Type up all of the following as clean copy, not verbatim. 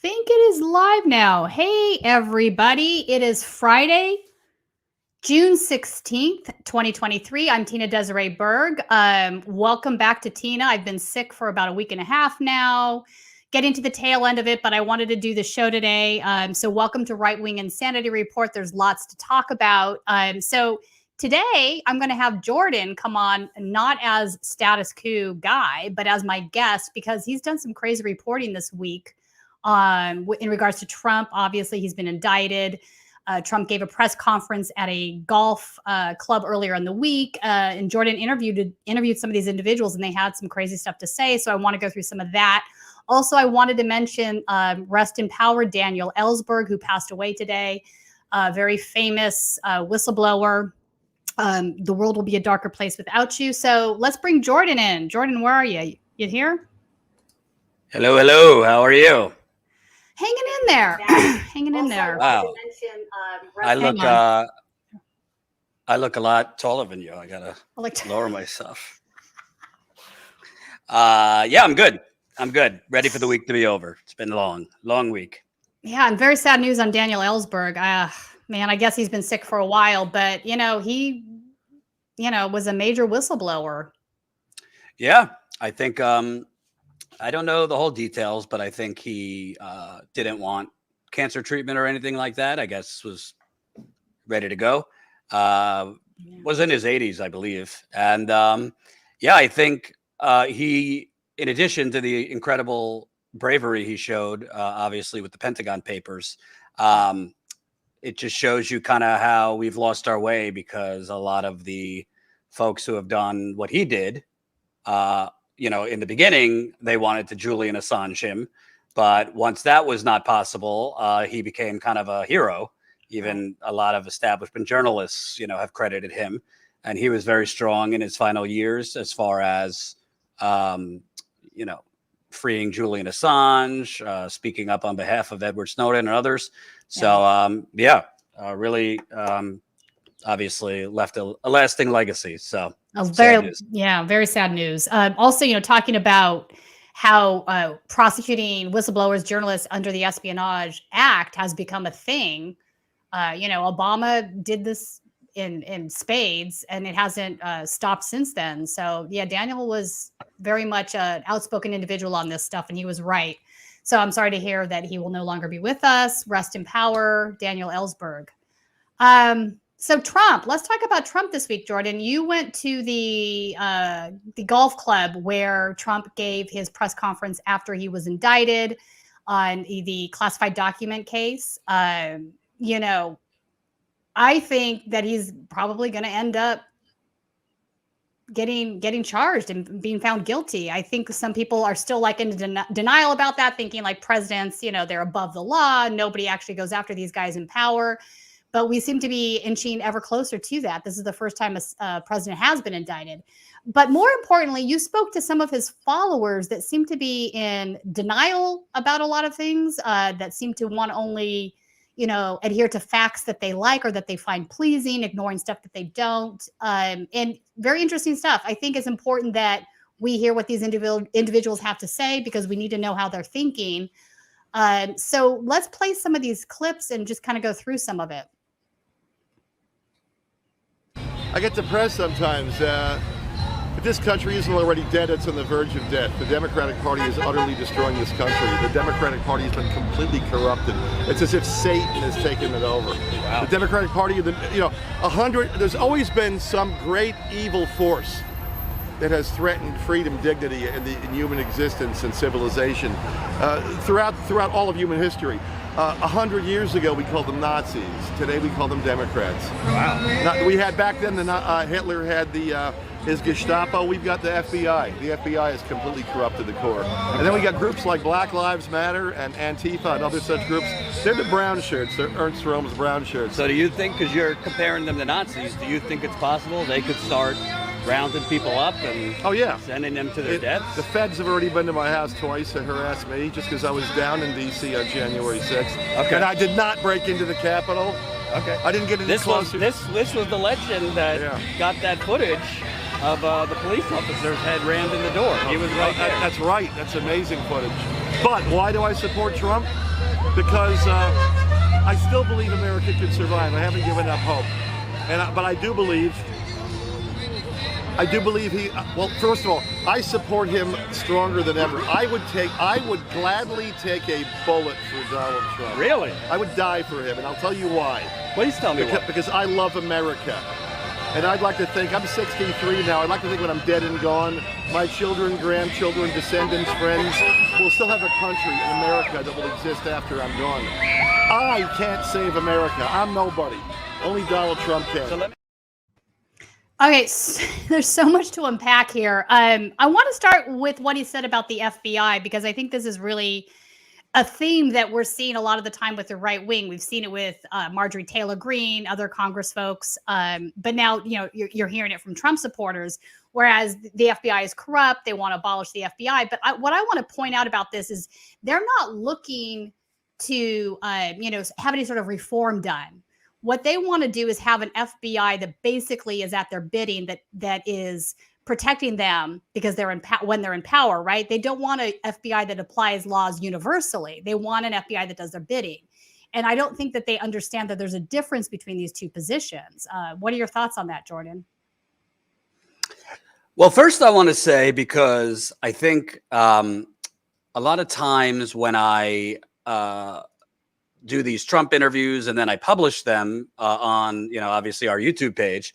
think it is live now. Hey, everybody. It is Friday, June 16th, 2023. I'm Tina-Desiree Berg. Welcome back to Tina. I've been sick for about a week and a half now, getting to the tail end of it, but I wanted to do the show today. So welcome to Right Wing Insanity Report. There's lots to talk about. So today, I'm going to have Jordan come on, not as Status Coup guy, but as my guest, because he's done some crazy reporting this week in regards to Trump. Obviously, he's been indicted. Trump gave a press conference at a golf club earlier in the week, and Jordan interviewed some of these individuals, and they had some crazy stuff to say. So I want to go through some of that. Also, I wanted to mention rest in power Daniel Ellsberg, who passed away today. Very famous whistleblower. The world will be a darker place without you. So let's bring Jordan in. Jordan, where are you? You here? Hello. How are you? Hanging in there. Hanging in there. Wow. I look a lot taller than you. I gotta lower myself. Yeah, I'm good. Ready for the week to be over. It's been a long week. Yeah, and very sad news on Daniel Ellsberg. Man, I guess he's been sick for a while, but he was a major whistleblower. Yeah, I think I don't know the whole details, but I think he didn't want cancer treatment or anything like that. I guess was ready to go. Was in his 80s, I believe. And I think he, in addition to the incredible bravery he showed, obviously with the Pentagon Papers, it just shows you kind of how we've lost our way, because a lot of the folks who have done what he did, in the beginning, they wanted to Julian Assange him. But once that was not possible, he became kind of a hero. Even a lot of establishment journalists, have credited him. And he was very strong in his final years as far as, freeing Julian Assange, speaking up on behalf of Edward Snowden and others. So, really, obviously left a lasting legacy. So very sad news. Also, talking about how prosecuting whistleblowers, journalists under the Espionage Act has become a thing. Obama did this in spades, and it hasn't stopped since then. So yeah, Daniel was very much an outspoken individual on this stuff, and he was right. So I'm sorry to hear that he will no longer be with us. Rest in power, Daniel Ellsberg. So Trump, let's talk about Trump this week, Jordan. You went to the golf club where Trump gave his press conference after he was indicted on the classified document case. I think that he's probably going to end up getting charged and being found guilty. I think some people are still in denial about that, thinking like presidents, they're above the law. Nobody actually goes after these guys in power. But we seem to be inching ever closer to that. This is the first time a president has been indicted. But more importantly, you spoke to some of his followers that seem to be in denial about a lot of things, that seem to want to only, adhere to facts that they like or that they find pleasing, ignoring stuff that they don't. And very interesting stuff. I think it's important that we hear what these individuals have to say, because we need to know how they're thinking. So let's play some of these clips and just kind of go through some of it. I get depressed sometimes. If this country isn't already dead, it's on the verge of death. The Democratic Party is utterly destroying this country. The Democratic Party has been completely corrupted. It's as if Satan has taken it over. Wow. The Democratic Party, there's always been some great evil force that has threatened freedom, dignity, and human existence and civilization throughout all of human history. 100 years ago, we called them Nazis. Today, we call them Democrats. Wow. We had back then, Hitler had his Gestapo. We've got the FBI. The FBI is completely corrupt to the core. And then we got groups like Black Lives Matter and Antifa and other such groups. They're the brown shirts. They're Ernst Röhm's brown shirts. So do you think, because you're comparing them to Nazis, do you think it's possible they could start rounding people up and sending them to their deaths? The feds have already been to my house twice and harassed me just because I was down in D.C. on January 6th. Okay. And I did not break into the Capitol. Okay. I didn't get any closer. This was the legend that got that footage of the police officer's head rammed in the door. He was right there. That's right. That's amazing footage. But why do I support Trump? Because I still believe America can survive. I haven't given up hope. But I do believe he, well, first of all, I support him stronger than ever. I would gladly take a bullet for Donald Trump. Really? I would die for him, and I'll tell you why. Please tell me why. Because I love America. And I'd like to think, I'm 63 now, I'd like to think when I'm dead and gone, my children, grandchildren, descendants, friends, will still have a country in America that will exist after I'm gone. I can't save America. I'm nobody. Only Donald Trump can. Okay, so there's so much to unpack here. I want to start with what he said about the FBI, because I think this is really a theme that we're seeing a lot of the time with the right wing. We've seen it with Marjorie Taylor Greene, other Congress folks, but now you're hearing it from Trump supporters. Whereas the FBI is corrupt, they want to abolish the FBI. But what I want to point out about this is they're not looking to have any sort of reform done. What they want to do is have an FBI that basically is at their bidding, that is protecting them because they're when they're in power, right? They don't want an FBI that applies laws universally. They want an FBI that does their bidding. And I don't think that they understand that there's a difference between these two positions. What are your thoughts on that, Jordan? Well, first I want to say, because I think a lot of times when I do these Trump interviews and then I publish them on, obviously our YouTube page,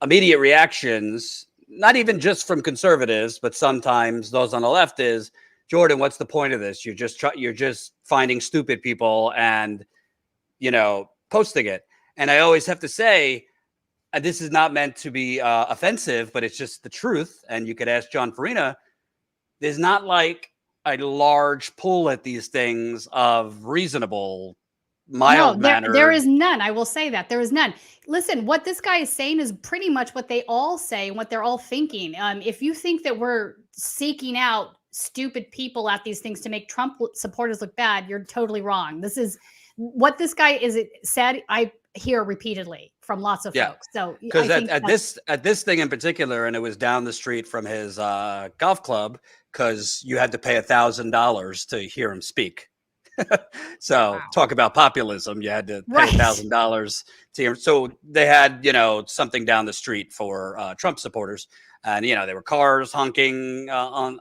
immediate reactions, not even just from conservatives, but sometimes those on the left is, Jordan, what's the point of this? You're just finding stupid people and, posting it. And I always have to say, this is not meant to be offensive, but it's just the truth. And you could ask John Farina, there's not like a large pull at these things of reasonable, mild manner. There is none. I will say that there is none. Listen, what this guy is saying is pretty much what they all say and what they're all thinking. If you think that we're seeking out stupid people at these things to make Trump supporters look bad, you're totally wrong. This is what this guy said. I hear repeatedly from lots of folks. So because at this thing in particular, and it was down the street from his golf club, because you had to pay $1,000 to hear him speak. So talk about populism. You had to pay $1,000 to hear. So they had, something down the street for Trump supporters, and there were cars honking on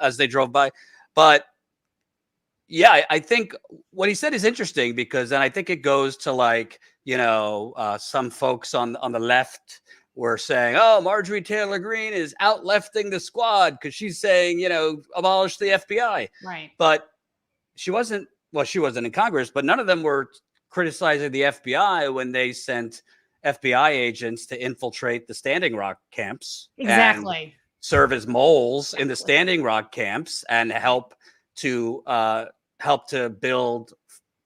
as they drove by. But yeah, I think what he said is interesting, because then I think it goes to like, some folks on the left were saying, oh, Marjorie Taylor Greene is out lefting the squad because she's saying, abolish the FBI. Right. But she wasn't in Congress, but none of them were criticizing the FBI when they sent FBI agents to infiltrate the Standing Rock camps. Exactly. And serve as moles in the Standing Rock camps and help to build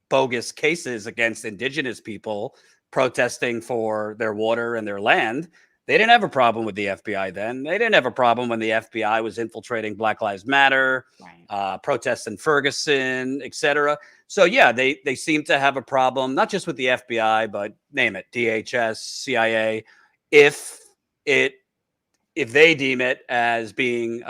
bogus cases against indigenous people protesting for their water and their land. They didn't have a problem with the FBI then. They didn't have a problem when the FBI was infiltrating Black Lives Matter, protests in Ferguson, etc. So yeah, they seem to have a problem, not just with the FBI, but name it, DHS, CIA, if they deem it as being,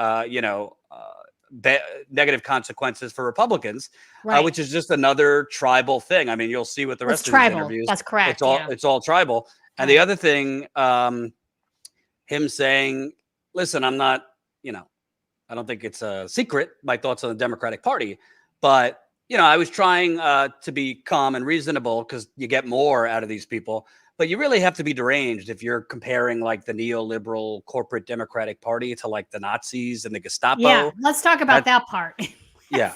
negative consequences for Republicans, which is just another tribal thing. I mean, you'll see with the rest of these interviews. That's correct. It's all tribal. And the other thing, him saying, listen, I'm not, I don't think it's a secret, my thoughts on the Democratic Party, but, I was trying to be calm and reasonable because you get more out of these people. But you really have to be deranged if you're comparing like the neoliberal corporate Democratic Party to like the Nazis and the Gestapo. Yeah, let's talk about that part. Yeah.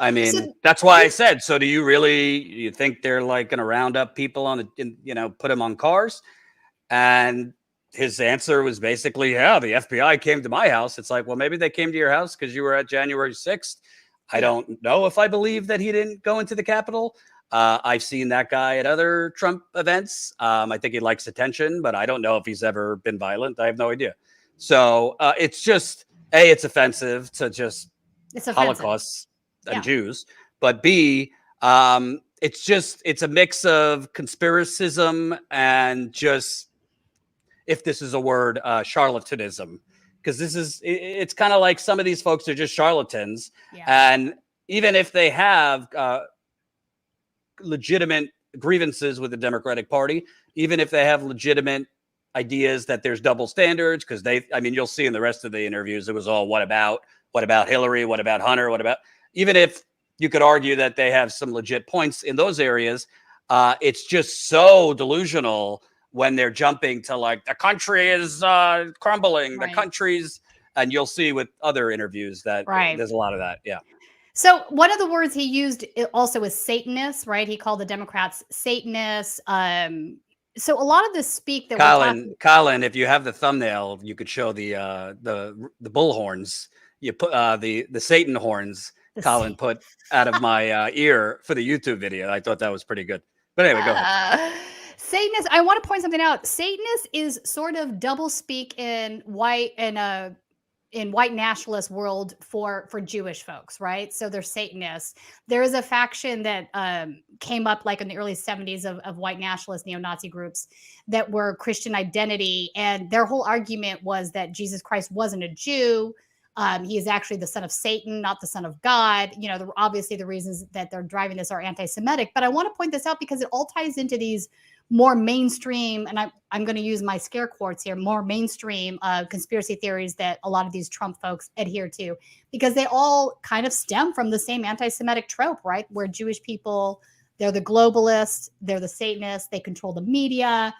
I mean, that's why I said, so do you think they're like going to round up people put them on cars? And his answer was basically, yeah, the FBI came to my house. It's like, well, maybe they came to your house because you were at January 6th. I don't know if I believe that he didn't go into the Capitol. I've seen that guy at other Trump events. I think he likes attention, but I don't know if he's ever been violent. I have no idea. So it's just, A, it's offensive to just Holocaust and Jews. But B, it's a mix of conspiracism and just, if this is a word, charlatanism. because it's kind of like some of these folks are just charlatans. Yeah. And even if they have legitimate grievances with the Democratic Party, even if they have legitimate ideas that there's double standards, because you'll see in the rest of the interviews, it was all, what about Hillary? What about Hunter? Even if you could argue that they have some legit points in those areas, it's just so delusional when they're jumping to like, the country is crumbling, Right. the country's, and you'll see with other interviews that there's a lot of that. Yeah. So one of the words he used also is Satanists, right? He called the Democrats Satanists. So a lot of the speak that Colin, if you have the thumbnail, you could show the bull horns. You put the Satan horns. Colin put out of my ear for the YouTube video. I thought that was pretty good. But anyway, go ahead. Satanist. I want to point something out. Satanist is sort of double speak in white nationalist world for Jewish folks, right? So they're Satanists. There is a faction that came up like in the early 70s of white nationalist neo-Nazi groups that were Christian identity, and their whole argument was that Jesus Christ wasn't a Jew. He is actually the son of Satan, not the son of God. Obviously the reasons that they're driving this are anti-Semitic, but I want to point this out because it all ties into these more mainstream, and I'm going to use my scare quotes here, more mainstream conspiracy theories that a lot of these Trump folks adhere to, because they all kind of stem from the same anti-Semitic trope, right? Where Jewish people, they're the globalists, they're the Satanists, they control the media.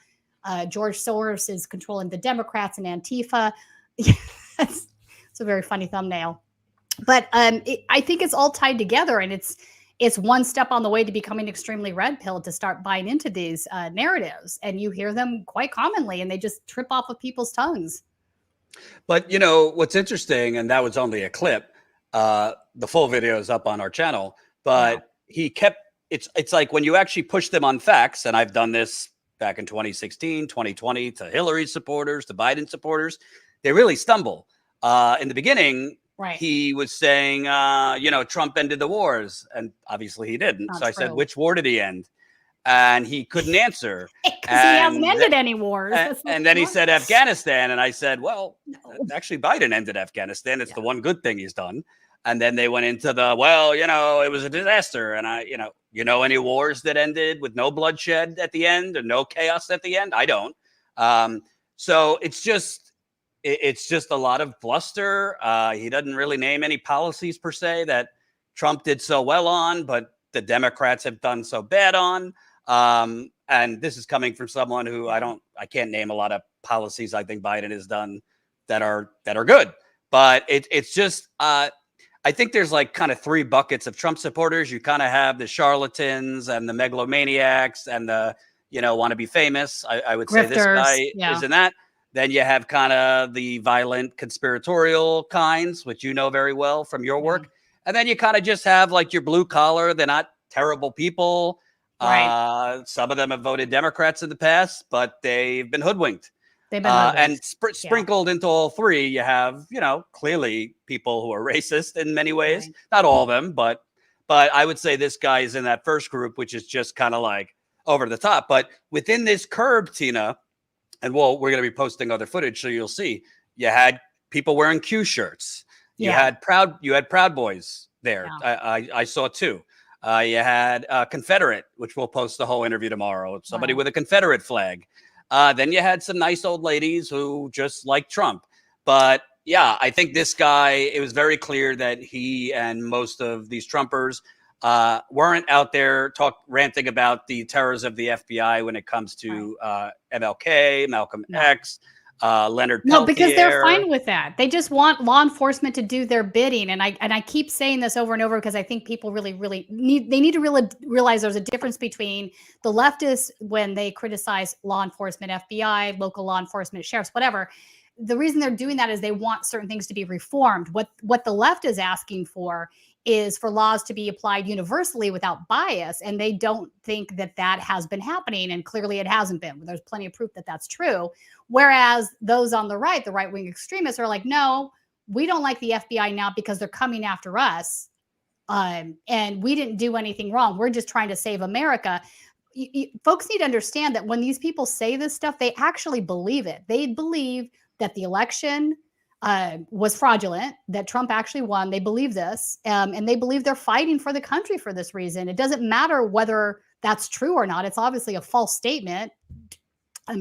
George Soros is controlling the Democrats and Antifa. It's a very funny thumbnail. But I think it's all tied together, and it's one step on the way to becoming extremely red pilled to start buying into these narratives. And you hear them quite commonly, and they just trip off of people's tongues. But what's interesting, and that was only a clip, the full video is up on our channel, but he kept, it's like when you actually push them on facts, and I've done this back in 2016, 2020 to Hillary supporters, to Biden supporters, they really stumble. In the beginning, he was saying, Trump ended the wars, and obviously he didn't. Not so I true. said, which war did he end? And he couldn't answer. Because he hasn't ended any wars. And then he said Afghanistan, and I said, well, actually Biden ended Afghanistan. It's the one good thing he's done. And then they went into it was a disaster. And any wars that ended with no bloodshed at the end or no chaos at the end? I don't. So it's just a lot of bluster. He doesn't really name any policies per se that Trump did so well on, but the Democrats have done so bad on. And this is coming from someone who I can't name a lot of policies I think Biden has done that are good. But it's just, I think there's like kind of three buckets of Trump supporters. You kind of have the charlatans and the megalomaniacs and the, want to be famous. I would say this guy is in that. Then you have kind of the violent conspiratorial kinds, which you know very well from your work. And then you kind of just have like your blue collar. They're not terrible people. Right. Some of them have voted Democrats in the past, but they've been hoodwinked. They've been hoodwinked. And sprinkled into all three, you have, clearly people who are racist in many ways. Right. Not all of them, but I would say this guy is in that first group, which is just kind of like over the top. But within this curve, Tina, and we're going to be posting other footage, so you'll see. You had people wearing Q shirts. You had Proud Boys there. Yeah. I saw two. You had Confederate, which we'll post the whole interview tomorrow. Somebody with a Confederate flag. Then you had some nice old ladies who just like Trump. But yeah, I think this guy, it was very clear that he and most of these Trumpers weren't out there ranting about the terrors of the FBI when it comes to MLK, Malcolm X, Leonard Peltier. No, because they're fine with that. They just want law enforcement to do their bidding. And I keep saying this over and over because I think people really need to realize there's a difference between the leftists when they criticize law enforcement, FBI, local law enforcement, sheriffs, whatever. The reason they're doing that is they want certain things to be reformed. What the left is asking for is for laws to be applied universally without bias. And they don't think that has been happening. And clearly it hasn't been. There's plenty of proof that that's true. Whereas those on the right-wing extremists are like, no, we don't like the FBI now because they're coming after us. And we didn't do anything wrong. We're just trying to save America. Folks need to understand that when these people say this stuff, they actually believe it. They believe that the election was fraudulent, that Trump actually won. They believe this, and they believe they're fighting for the country for this reason. It doesn't matter whether that's true or not. It's obviously a false statement.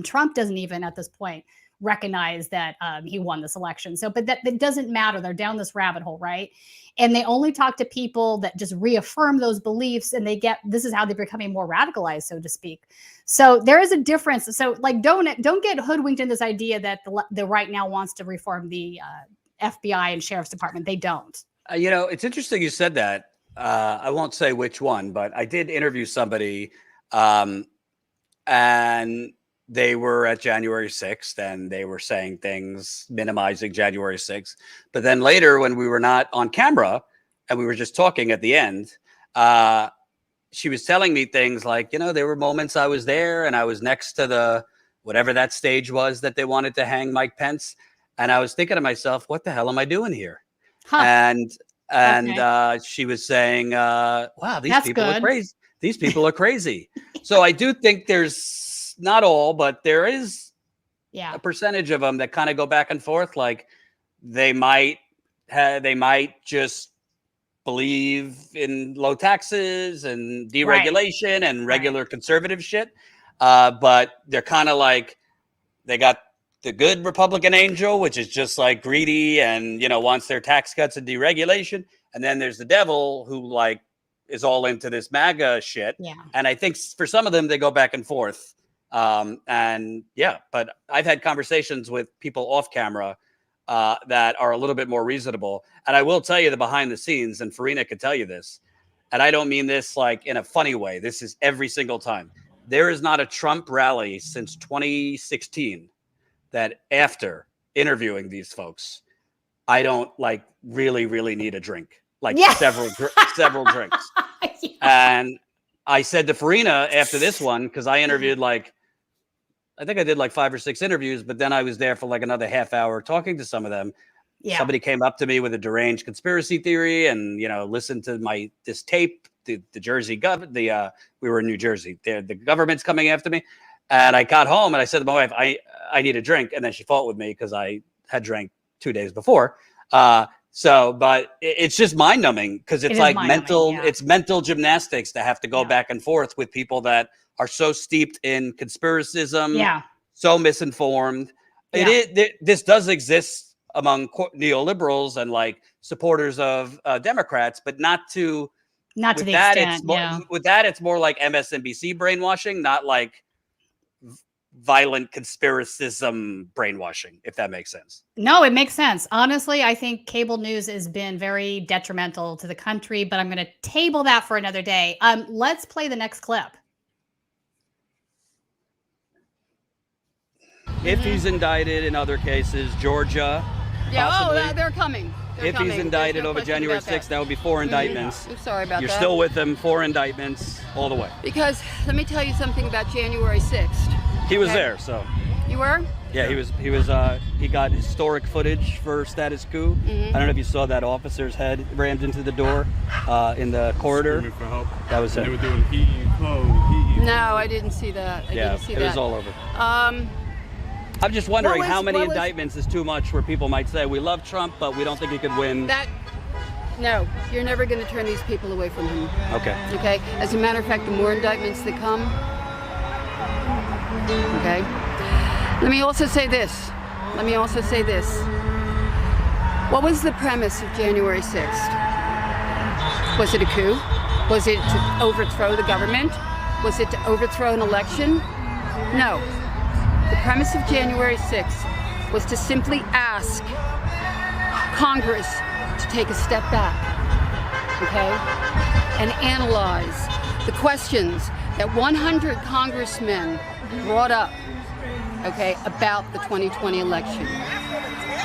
Trump doesn't even at this point recognize that he won this election. So, but that doesn't matter. They're down this rabbit hole, right? And they only talk to people that just reaffirm those beliefs, and this is how they're becoming more radicalized, so to speak. So there is a difference. So like, don't get hoodwinked in this idea that the right now wants to reform the FBI and Sheriff's Department. They don't. It's interesting you said that. I won't say which one, but I did interview somebody, and they were at January 6th and they were saying things minimizing January 6th. But then later, when we were not on camera and we were just talking at the end, she was telling me things like, there were moments I was there and I was next to whatever that stage was that they wanted to hang Mike Pence. And I was thinking to myself, what the hell am I doing here? Huh. And she was saying, wow, these people are crazy. These people are crazy. So I do think there's, not all, but there is a percentage of them that kind of go back and forth. Like they might just believe in low taxes and deregulation and regular conservative shit. But they're kind of like, they got the good Republican angel, which is just like greedy and, wants their tax cuts and deregulation. And then there's the devil who like is all into this MAGA shit. Yeah. And I think for some of them, they go back and forth. But I've had conversations with people off camera that are a little bit more reasonable. And I will tell you the behind the scenes, and Farina could tell you this, and I don't mean this like in a funny way. This is every single time. There is not a Trump rally since 2016 that after interviewing these folks, I don't like really, really need a drink, like several drinks. And I said to Farina after this one, because I interviewed I think I did like 5 or 6 interviews, but then I was there for like another half hour talking to some of them. Yeah. Somebody came up to me with a deranged conspiracy theory and, listened to this tape, the Jersey government, we were in New Jersey, the government's coming after me. And I got home and I said to my wife, I need a drink. And then she fought with me because I had drank 2 days before. But it's just mind numbing because it's like it's mental gymnastics to have to go back and forth with people that are so steeped in conspiracism, so misinformed. This does exist among neoliberals and like supporters of Democrats, but not to the extent. With that, it's more like MSNBC brainwashing, not like violent conspiracism brainwashing, if that makes sense. No, it makes sense. Honestly, I think cable news has been very detrimental to the country, but I'm going to table that for another day. Let's play the next clip. If he's indicted in other cases, Georgia. Yeah, possibly. They're coming. If he's indicted over January 6th, that would be 4 indictments. I'm sorry about that. You're still with them, 4 indictments all the way. Because let me tell you something about January 6th. He was there, so. You were? Yeah, he got historic footage for Status Coup. I don't know if you saw that officer's head rammed into the door in the corridor. Screaming for help. That was and it. They were doing he. No, I didn't see that. I didn't see it that. was all over. I'm just wondering how many indictments is too much where people might say, we love Trump, but we don't think he could win. No, you're never going to turn these people away from him. Okay. As a matter of fact, the more indictments that come, okay. Let me also say this. What was the premise of January 6th? Was it a coup? Was it to overthrow the government? Was it to overthrow an election? No. The premise of January 6th was to simply ask Congress to take a step back, okay, and analyze the questions that 100 congressmen brought up, okay, about the 2020 election.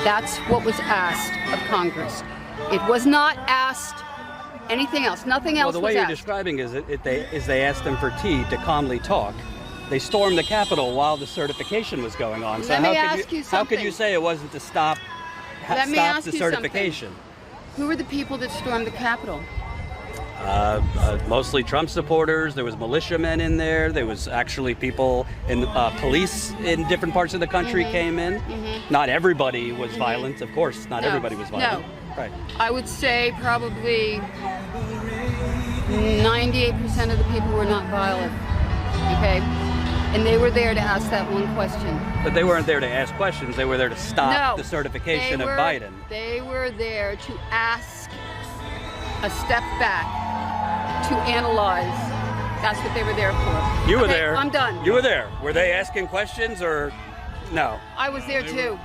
That's what was asked of Congress. It was not asked anything else. Nothing else was asked. Well, the way you're describing is they asked them for tea to calmly talk. They stormed the Capitol while the certification was going on. So how could you say it wasn't to stop the certification? Who were the people that stormed the Capitol? Mostly Trump supporters. There was militiamen in there. There was actually people in police in different parts of the country came in. Not everybody was violent, of course. Not everybody was violent. No. Right. I would say probably 98% of the people were not violent. Okay? And they were there to ask that one question. But they weren't there to ask questions. They were there to stop the certification of Biden. They were there to ask a step back, to analyze. That's what they were there for. You were there. I'm done. You were there. Were they asking questions or no? I was there too.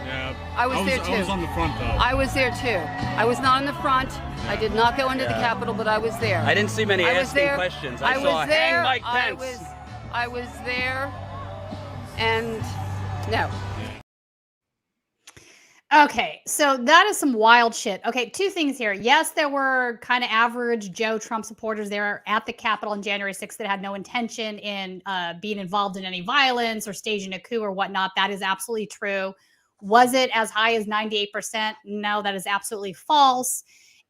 Yeah. I was there too. I was on the front though. I was there too. I was not in the front. I did not go into the Capitol, but I was there. I didn't see many asking questions. I saw was there. hang Mike Pence. I was there, and no. Okay, so that is some wild shit. Okay, two things here. Yes, there were kind of average Joe Trump supporters there at the Capitol on January 6th that had no intention in being involved in any violence or staging a coup or whatnot. That is absolutely true. Was it as high as 98%? No, that is absolutely false.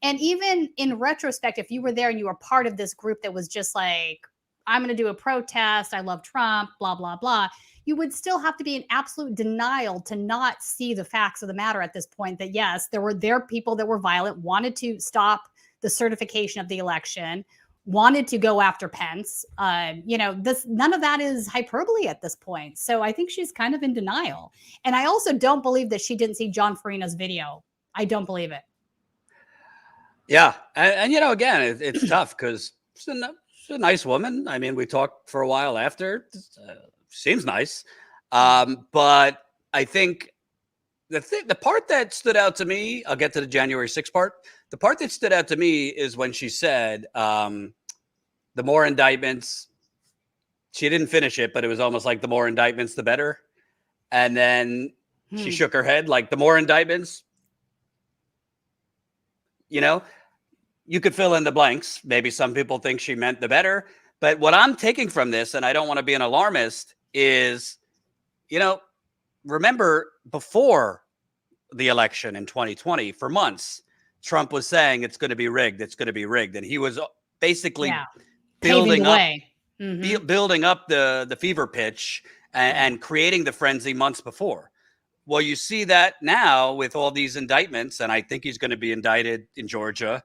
And even in retrospect, if you were there and you were part of this group that was just like, I'm going to do a protest, I love Trump, blah, blah, blah, you would still have to be in absolute denial to not see the facts of the matter at this point, that yes, there were people that were violent, wanted to stop the certification of the election, wanted to go after Pence. None of that is hyperbole at this point. So I think she's kind of in denial. And I also don't believe that she didn't see John Farina's video. I don't believe it. Yeah. And again, it's tough because she's a nice woman. I mean, we talked for a while after. Seems nice. But I think the part that stood out to me, I'll get to the January 6th part. The part that stood out to me is when she said, the more indictments, she didn't finish it, but it was almost like the more indictments, the better. And then she shook her head like the more indictments, you could fill in the blanks. Maybe some people think she meant the better. But what I'm taking from this, and I don't want to be an alarmist, is, remember before the election in 2020, for months, Trump was saying it's going to be rigged. It's going to be rigged. And he was basically building up the fever pitch and creating the frenzy months before. Well, you see that now with all these indictments, and I think he's going to be indicted in Georgia.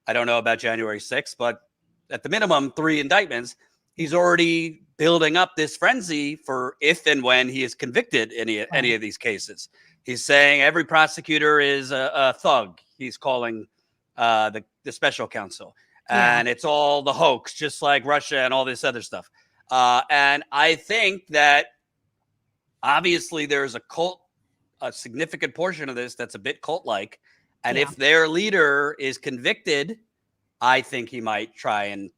I don't know about January 6th, but at the minimum, 3 indictments. He's already building up this frenzy for if and when he is convicted in any of these cases. He's saying every prosecutor is a thug. He's calling the special counsel. And it's all the hoax, just like Russia and all this other stuff. And I think that obviously there's a significant portion of this that's a bit cult-like. And if their leader is convicted, I think he might try and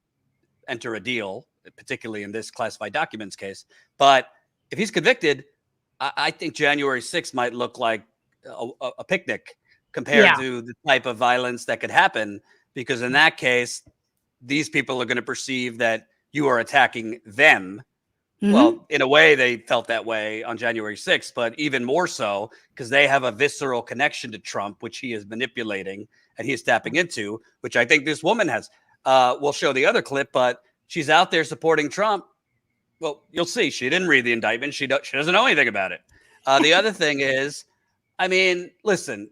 enter a deal, particularly in this classified documents case. But if he's convicted, I think January 6th might look like a picnic compared to the type of violence that could happen. Because in that case, these people are going to perceive that you are attacking them. Well, in a way, they felt that way on January 6th, but even more so because they have a visceral connection to Trump, which he is manipulating and he is tapping into, which I think this woman has. We'll show the other clip, but she's out there supporting Trump. Well, you'll see. She didn't read the indictment. She doesn't know anything about it. The other thing is, I mean, listen,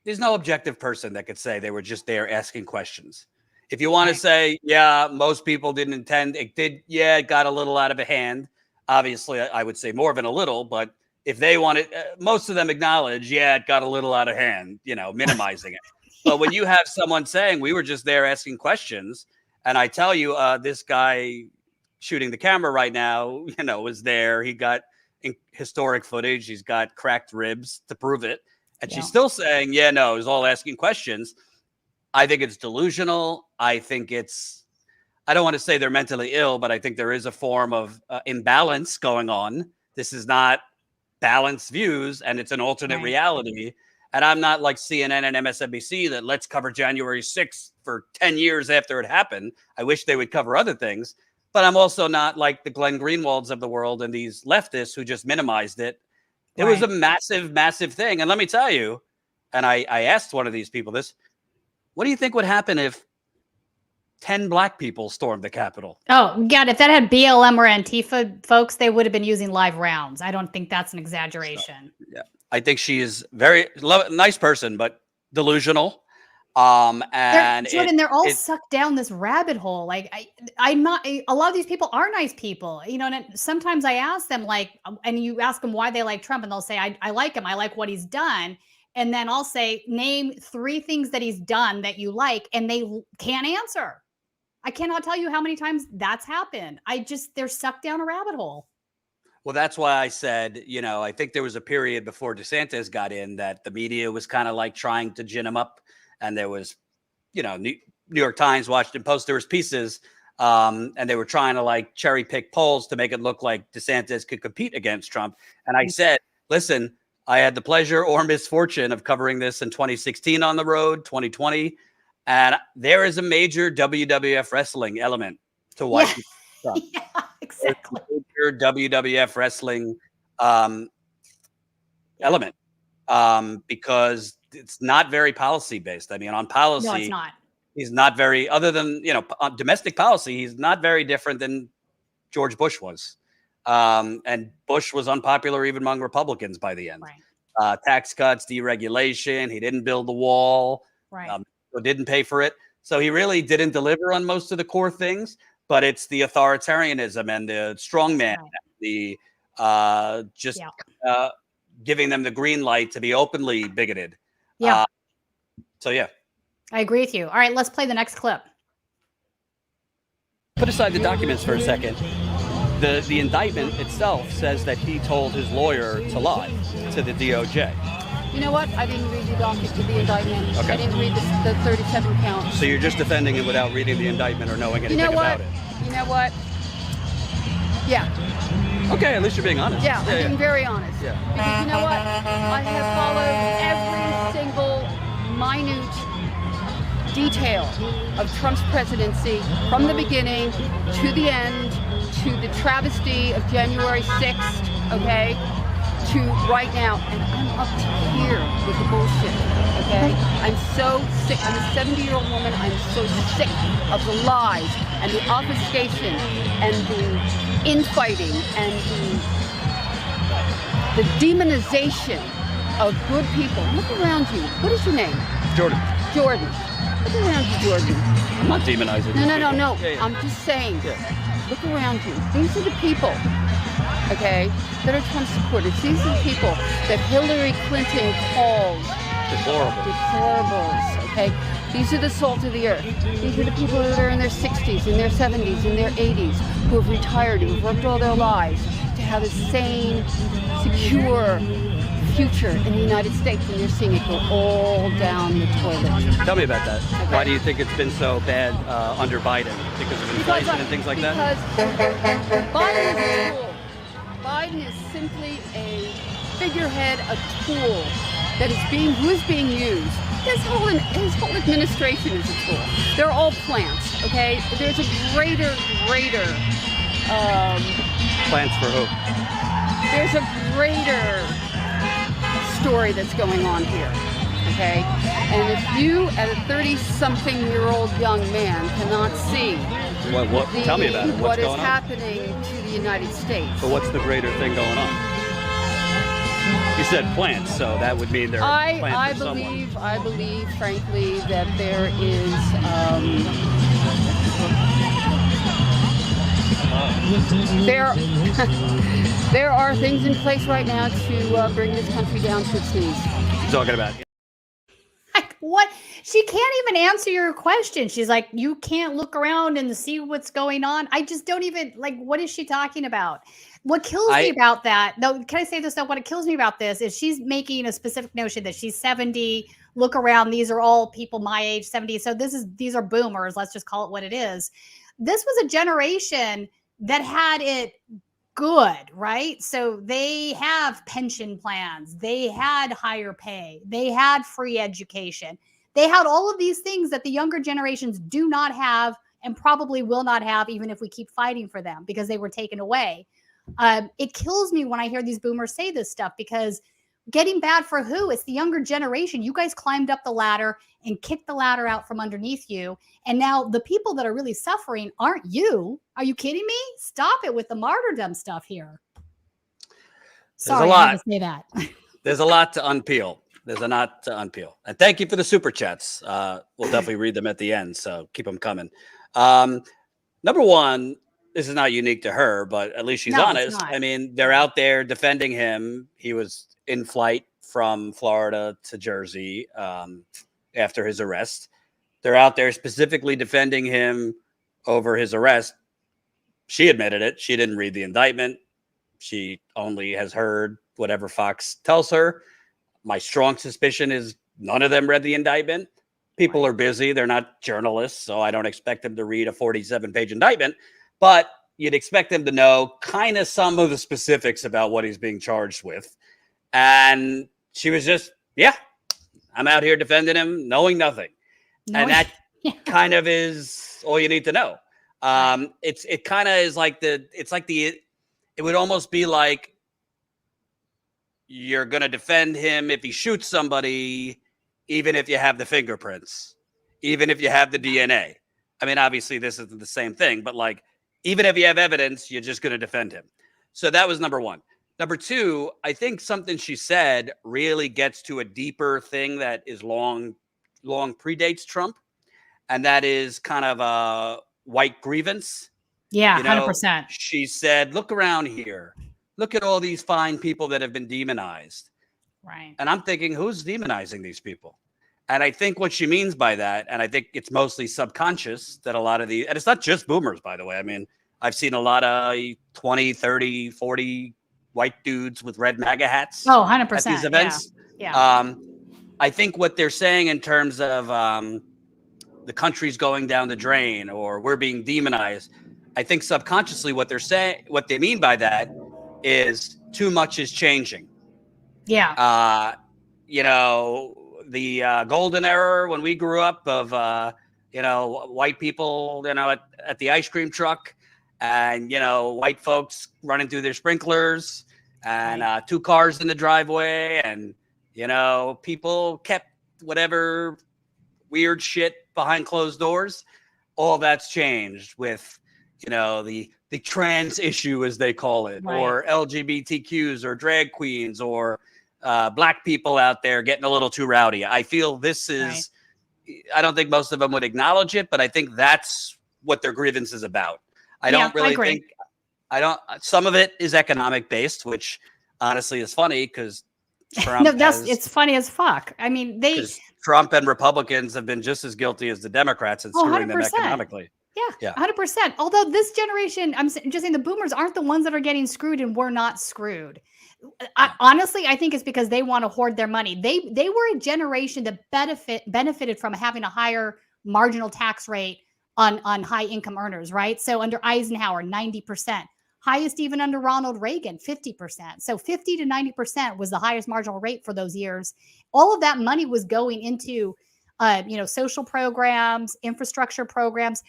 there's no objective person that could say they were just there asking questions. If you want to say, most people didn't intend, it got a little out of hand. Obviously, I would say more than a little, but if they wanted, most of them acknowledge, it got a little out of hand, minimizing it. But when you have someone saying we were just there asking questions, and I tell you, this guy shooting the camera right now, was there. He got historic footage. He's got cracked ribs to prove it. And she's still saying, it was all asking questions. I think it's delusional. I think I don't want to say they're mentally ill, but I think there is a form of imbalance going on. This is not balanced views, and it's an alternate reality. And I'm not like CNN and MSNBC that let's cover January 6th for 10 years after it happened. I wish they would cover other things, but I'm also not like the Glenn Greenwalds of the world and these leftists who just minimized it. It was a massive, massive thing. And let me tell you, and I asked one of these people this, What do you think would happen if 10 black people stormed the Capitol? Oh, God, if that had BLM or Antifa folks, they would have been using live rounds. I don't think that's an exaggeration. So, yeah. I think she is nice person, but delusional. And Jordan, they're all sucked down this rabbit hole. Like I'm not. A lot of these people are nice people, you know. And sometimes I ask them, like, and you ask them why they like Trump, and they'll say, "I like him. I like what he's done." And then I'll say, "Name 3 things that he's done that you like," and they can't answer. I cannot tell you how many times that's happened. They're sucked down a rabbit hole. Well, that's why I said, I think there was a period before DeSantis got in that the media was kind of like trying to gin him up. And there was, New York Times, Washington Post, there was pieces, and they were trying to like cherry pick polls to make it look like DeSantis could compete against Trump. And I said, listen, I had the pleasure or misfortune of covering this in 2016 on the road, 2020. And there is a major WWF wrestling element to why people Trump. Yeah, exactly. Major WWF wrestling element because it's not very policy based. I mean, on policy, No, it's not. He's not very, other than, on domestic policy, he's not very different than George Bush was. And Bush was unpopular even among Republicans by the end. Right. Tax cuts, deregulation. He didn't build the wall. Right. Didn't pay for it. So he really didn't deliver on most of the core things, but it's the authoritarianism and the strongman, the giving them the green light to be openly bigoted. Yeah. So, yeah. I agree with you. All right, let's play the next clip. Put aside the documents for a second. The indictment itself says that he told his lawyer to lie to the DOJ. You know what? I didn't read the indictment. Okay. I didn't read the 37 counts. So you're just defending him without reading the indictment or knowing anything about it? You know what? Yeah. Okay, at least you're being honest. Yeah, I'm being very honest. Yeah. Because you know what? I have followed every single minute detail of Trump's presidency from the beginning to the end, to the travesty of January 6th, okay, to right now. And I'm up to here with the bullshit, okay? I'm so sick. I'm a 70-year-old woman. I'm so sick of the lies and the obfuscation and the infighting and the demonization of good people. Look around you. What is your name? Jordan. Jordan. Look around you, Jordan. I'm not demonizing No. Yeah, yeah. I'm just saying. Yeah. Look around you. These are the people, okay, that are Trump supporters. These are the people that Hillary Clinton called deplorables, okay? These are the salt of the earth. These are the people that are in their 60s, in their 70s, in their 80s, who have retired, who have worked all their lives to have a sane, secure future in the United States, and you're seeing it go all down the toilet. Tell me about that. Okay. Why do you think it's been so bad under Biden? Because of inflation and things like that? Because Biden is a tool. Biden is simply a figurehead, a tool that is being used. His whole administration is a tool. They're all plants, okay? There's a greater Plans for who? there's a greater story that's going on here, okay? And if you, as a 30-something-year-old young man, cannot see Tell me about it. what What's is going on? happening to the United States. So what's the greater thing going on? You said plants, so that would mean there are plans for someone. I believe, frankly, that there is there are things in place right now to bring this country down to its knees. You're talking about. Like, what? She can't even answer your question. She's like, you can't look around and see what's going on. I just don't even, like, what is she talking about? What kills me about that, though, can I say this, though? What it kills me about this is she's making a specific notion that she's 70. Look around. These are all people my age, 70. So these are boomers. Let's just call it what it is. This was a generation that had it good, right? So they have pension plans. They had higher pay. They had free education. They had all of these things that the younger generations do not have and probably will not have, even if we keep fighting for them, because they were taken away. It kills me when I hear these boomers say this stuff, because getting bad for who? It's the younger generation. You guys climbed up the ladder and kicked the ladder out from underneath you. And now the people that are really suffering aren't you. Are you kidding me? Stop it with the martyrdom stuff here. Sorry, I had to say that. There's a lot to unpeel. There's a lot to unpeel. And thank you for the super chats. We'll definitely read them at the end, so keep them coming. Number one, this is not unique to her, but at least she's honest. I mean, they're out there defending him. He was in flight from Florida to Jersey after his arrest. They're out there specifically defending him over his arrest. She admitted it. She didn't read the indictment. She only has heard whatever Fox tells her. My strong suspicion is none of them read the indictment. People are busy. They're not journalists, so I don't expect them to read a 47-page indictment. But you'd expect them to know kind of some of the specifics about what he's being charged with. And she was just, I'm out here defending him, knowing nothing. And that kind of is all you need to know. It kind of is like it would almost be like you're going to defend him if he shoots somebody, even if you have the fingerprints, even if you have the DNA. I mean, obviously this isn't the same thing, but like, even if you have evidence, you're just going to defend him. So that was number one. Number two, I think something she said really gets to a deeper thing that is long predates Trump. And that is kind of a white grievance. Yeah, 100%. She said, look around here. Look at all these fine people that have been demonized. Right. And I'm thinking, who's demonizing these people? And I think what she means by that, and I think it's mostly subconscious, that a lot of and it's not just boomers, by the way. I mean, I've seen a lot of 20, 30, 40 white dudes with red MAGA hats 100%, at these events. Yeah. I think what they're saying in terms of the country's going down the drain or we're being demonized, I think subconsciously what they mean by that is too much is changing. Yeah. The golden era when we grew up of, white people, at the ice cream truck and, white folks running through their sprinklers and 2 cars in the driveway. And, people kept whatever weird shit behind closed doors. All that's changed with, the trans issue, as they call it, or LGBTQs or drag queens or Black people out there getting a little too rowdy. I feel this is, I don't think most of them would acknowledge it, but I think that's what their grievance is about. I don't really think, some of it is economic based, which honestly is funny because Trump it's funny as fuck. I mean, Trump and Republicans have been just as guilty as the Democrats in screwing them economically. Yeah, 100%. Although this generation, I'm just saying the boomers aren't the ones that are getting screwed and we're not screwed. Honestly, I think it's because they want to hoard their money. They were a generation that benefited from having a higher marginal tax rate on high income earners, right? So under Eisenhower, 90%. Highest even under Ronald Reagan, 50%. So 50 to 90% was the highest marginal rate for those years. All of that money was going into, social programs, infrastructure programs,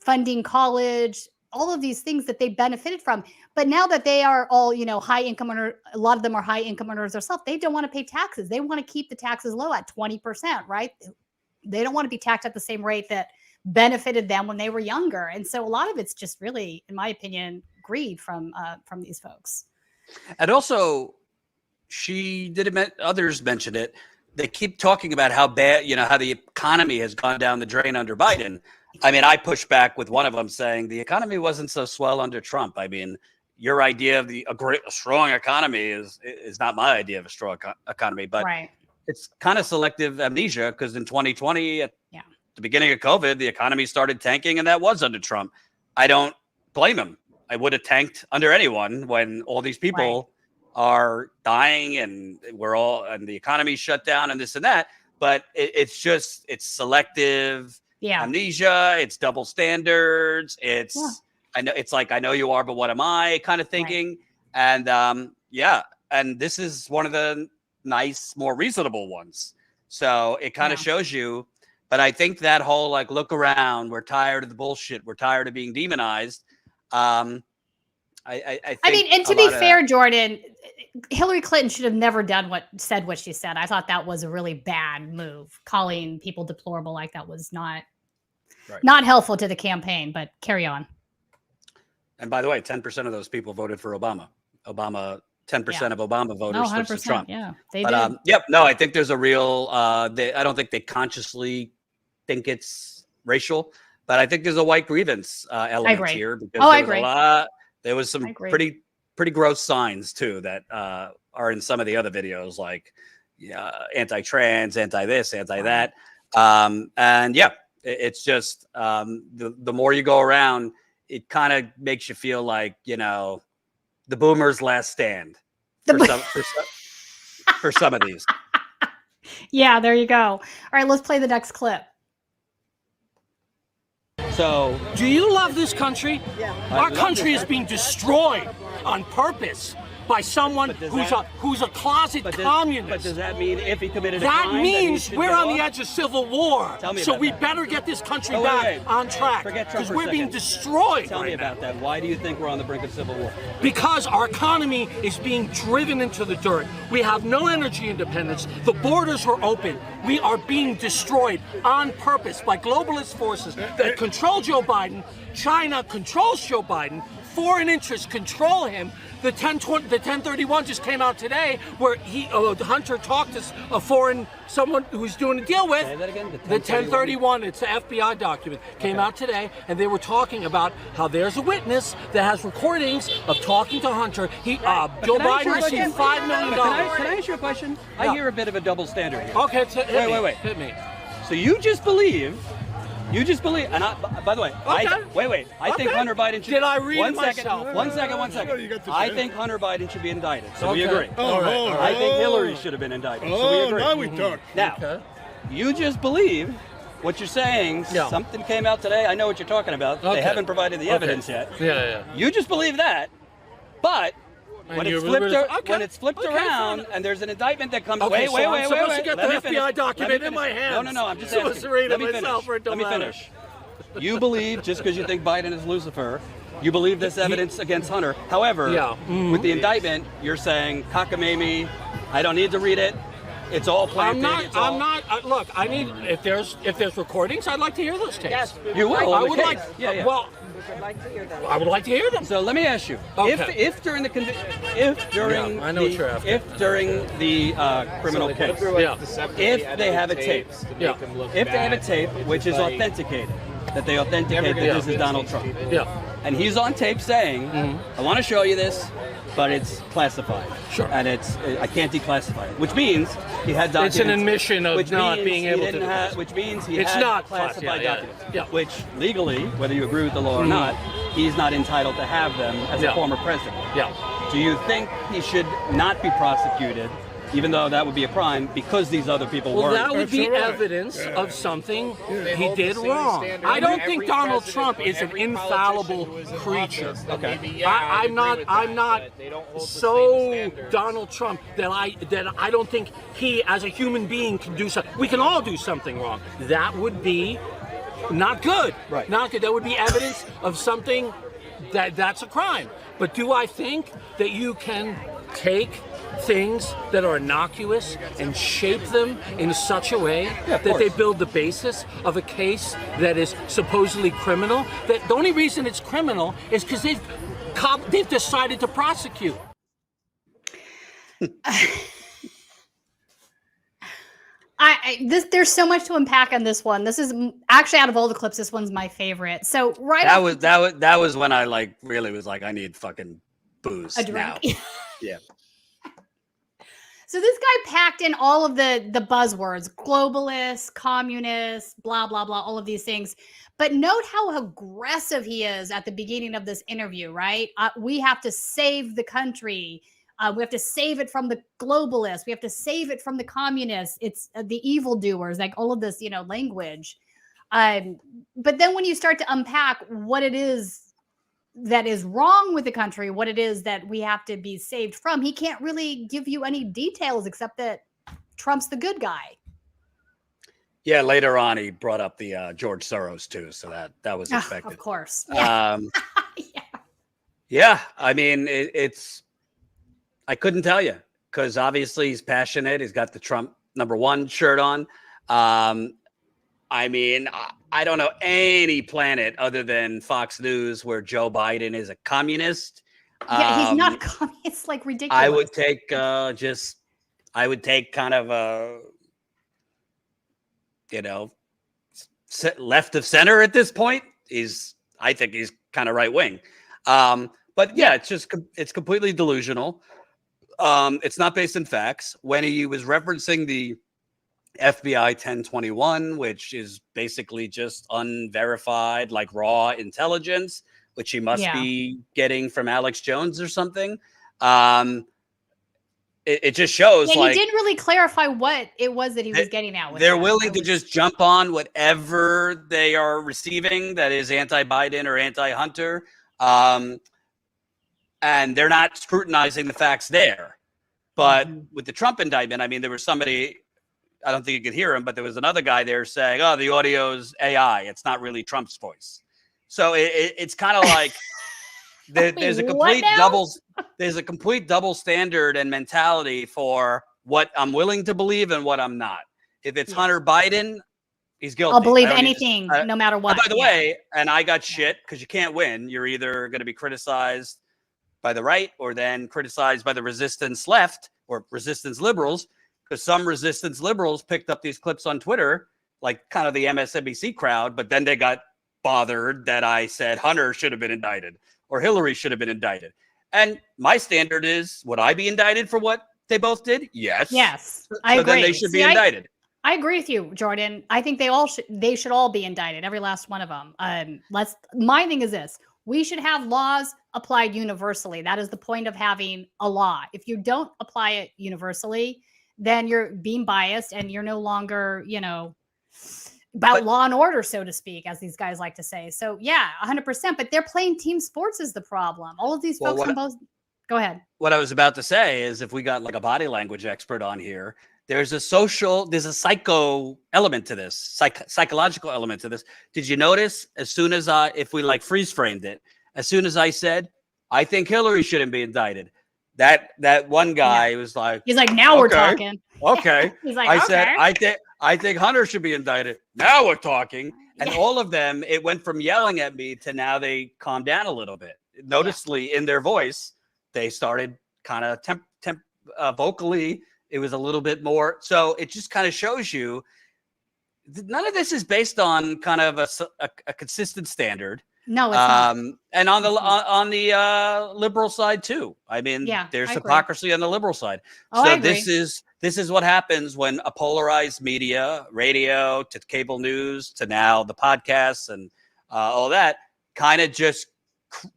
funding college, all of these things that they benefited from. But now that they are all, high income earners, a lot of them are high income earners themselves. They don't want to pay taxes. They want to keep the taxes low at 20%, right? They don't want to be taxed at the same rate that benefited them when they were younger. And so a lot of it's just really, in my opinion, greed from these folks. And also, she did admit, others mentioned it. They keep talking about how bad, how the economy has gone down the drain under Biden. I mean, I pushed back with one of them saying the economy wasn't so swell under Trump. I mean, your idea of a strong economy is not my idea of a strong economy, but it's kind of selective amnesia because in 2020, at the beginning of COVID, the economy started tanking, and that was under Trump. I don't blame him. I would have tanked under anyone when all these people are dying and the economy shut down and this and that. But it's selective amnesia. It's double standards. I know it's like, I know you are, but what am I kind of thinking? And and this is one of the nice, more reasonable ones. So it kind of shows you. But I think that whole look around, we're tired of the bullshit, we're tired of being demonized. I mean, and to be fair, Jordan, Hillary Clinton should have never said what she said. I thought that was a really bad move. Calling people deplorable like that was not helpful to the campaign, but carry on. And by the way, 10% of those people voted for Obama. 10% of Obama voters switched to Trump. Yeah, they did. Yep. No, I think there's a real, I don't think they consciously think it's racial, but I think there's a white grievance element here. Because I agree. There was some pretty gross signs too that are in some of the other videos, like anti-trans, anti-this, anti-that. And yeah, it's just the more you go around, it kind of makes you feel like, the boomers' last stand for some of these. Yeah, there you go. All right, let's play the next clip. So, do you love this country? Yeah. Our country is being destroyed on purpose by someone who's a closet communist. But does that mean if he committed a that crime, means we're on the edge of civil war? So we better get this country back on track because we're being destroyed. Tell me about that. Why do you think we're on the brink of civil war? Because our economy is being driven into the dirt. We have no energy independence. The borders are open. We are being destroyed on purpose by globalist forces that control Joe Biden. China controls Joe Biden. Foreign interests control him. The 1031 just came out today, where Hunter talked to someone who's doing a deal with. Say that again. The 1031. It's an FBI document. Came out today, and they were talking about how there's a witness that has recordings of talking to Hunter. Joe Biden received $5 million. Can I ask you a question? Yeah. I hear a bit of a double standard here. Okay, wait. Hit me. So you just believe, and by the way, okay. I think Hunter Biden should. Did I read one it second, myself? One second. I think Hunter Biden should be indicted. So we agree. All right. I think Hillary should have been indicted. So we agree. Now we talk. Now, you just believe what you're saying. Yeah. Something came out today. I know what you're talking about. Okay. They haven't provided the evidence yet. Yeah. You just believe that, but when it's flipped around and there's an indictment that comes. Okay, Wait. I'm supposed to get the FBI document in my hands. No. I'm just supposed to read it myself. Let me finish. You believe, just because you think Biden is Lucifer, you believe this evidence against Hunter. However, with the indictment, you're saying cockamamie. I don't need to read it. It's all planted. Look, I need if there's recordings, I'd like to hear those tapes. Yes, you will. I would like. Yeah. Well, I would like to hear them. So let me ask you: if during the criminal case, if they have a tape, if they have a tape which is authenticated, that they authenticate that this is Donald Trump, and he's on tape saying, "I want to show you this, but it's classified. Sure. And I can't declassify it," which means he had documents. It's an admission of not being able to. Which means he it's had not classified documents. Yeah. Which legally, whether you agree with the law or not, he's not entitled to have them as a former president. Yeah. Do you think he should not be prosecuted, even though that would be a crime, because these other people weren't? Well, that would be evidence of something he did wrong. I don't think Donald Trump is an infallible creature. Okay. I'm not so Donald Trump that I don't think he, as a human being, can do something. We can all do something wrong. That would be not good. Right. Not good. That would be evidence of something that's a crime. But do I think that you can take things that are innocuous and shape them in such a way that they build the basis of a case that is supposedly criminal? That the only reason it's criminal is because they've decided to prosecute. There's so much to unpack on this one. This is actually, out of all the clips, this one's my favorite. So that was when I really was like, I need fucking booze a drink. now. Yeah. So this guy packed in all of the buzzwords: globalist, communist, blah blah blah, all of these things. But note how aggressive he is at the beginning of this interview. Right? We have to save the country. We have to save it from the globalists. We have to save it from the communists. It's the evildoers, like all of this, language. But then when you start to unpack what it is that is wrong with the country, what it is that we have to be saved from, he can't really give you any details except that Trump's the good guy. Yeah, later on he brought up the George Soros too, so that was expected. Of course. Yeah. Yeah, I mean it's I couldn't tell you because obviously he's passionate. He's got the Trump #1 shirt on. I mean, I don't know any planet other than Fox News where Joe Biden is a communist. Yeah, he's not it's like ridiculous. I would take I would take kind of a, left of center at this point. I think he's kind of right wing. But yeah, it's completely delusional. It's not based in facts. When he was referencing the FBI 1021, which is basically just unverified, like raw intelligence, which he must be getting from Alex Jones or something. It just shows he didn't really clarify what it was that he was getting at. They're willing to just jump on whatever they are receiving that is anti-Biden or anti-Hunter. And they're not scrutinizing the facts there. But with the Trump indictment, I mean, there was somebody, I don't think you could hear him, but there was another guy there saying, oh, the audio's AI. It's not really Trump's voice. So it's kind of like there's a complete double standard and mentality for what I'm willing to believe and what I'm not. If it's Hunter Biden, he's guilty. I'll believe anything, no matter what. By the way, and I got shit because you can't win. You're either going to be criticized by the right or then criticized by the resistance left or resistance liberals, because some resistance liberals picked up these clips on Twitter, like kind of the MSNBC crowd, but then they got bothered that I said Hunter should have been indicted or Hillary should have been indicted. And my standard is, would I be indicted for what they both did? Yes. Yes, I agree. Then they should be indicted. I agree with you, Jordan. I think they should all be indicted, every last one of them. My thing is this. We should have laws applied universally. That is the point of having a law. If you don't apply it universally, then you're being biased and you're no longer, about law and order, so to speak, as these guys like to say. So yeah, 100%. But they're playing team sports is the problem. All of these folks on both. Go ahead. What I was about to say is, if we got like a body language expert on here, there's a psycho element to this, psychological element to this. Did you notice as soon as if we like freeze framed it, as soon as I said, I think Hillary shouldn't be indicted, that one guy was like, he's like, now we're talking. Okay. He's like, I said, I think Hunter should be indicted. Now we're talking. And all of them, it went from yelling at me to now they calmed down a little bit. Noticeably in their voice, they started kind of vocally. It was a little bit more. So it just kind of shows you none of this is based on kind of a consistent standard. No, it's not. And on the liberal side too. I mean, there's hypocrisy on the liberal side. So this is what happens when a polarized media, radio to cable news to now the podcasts and all that kind of just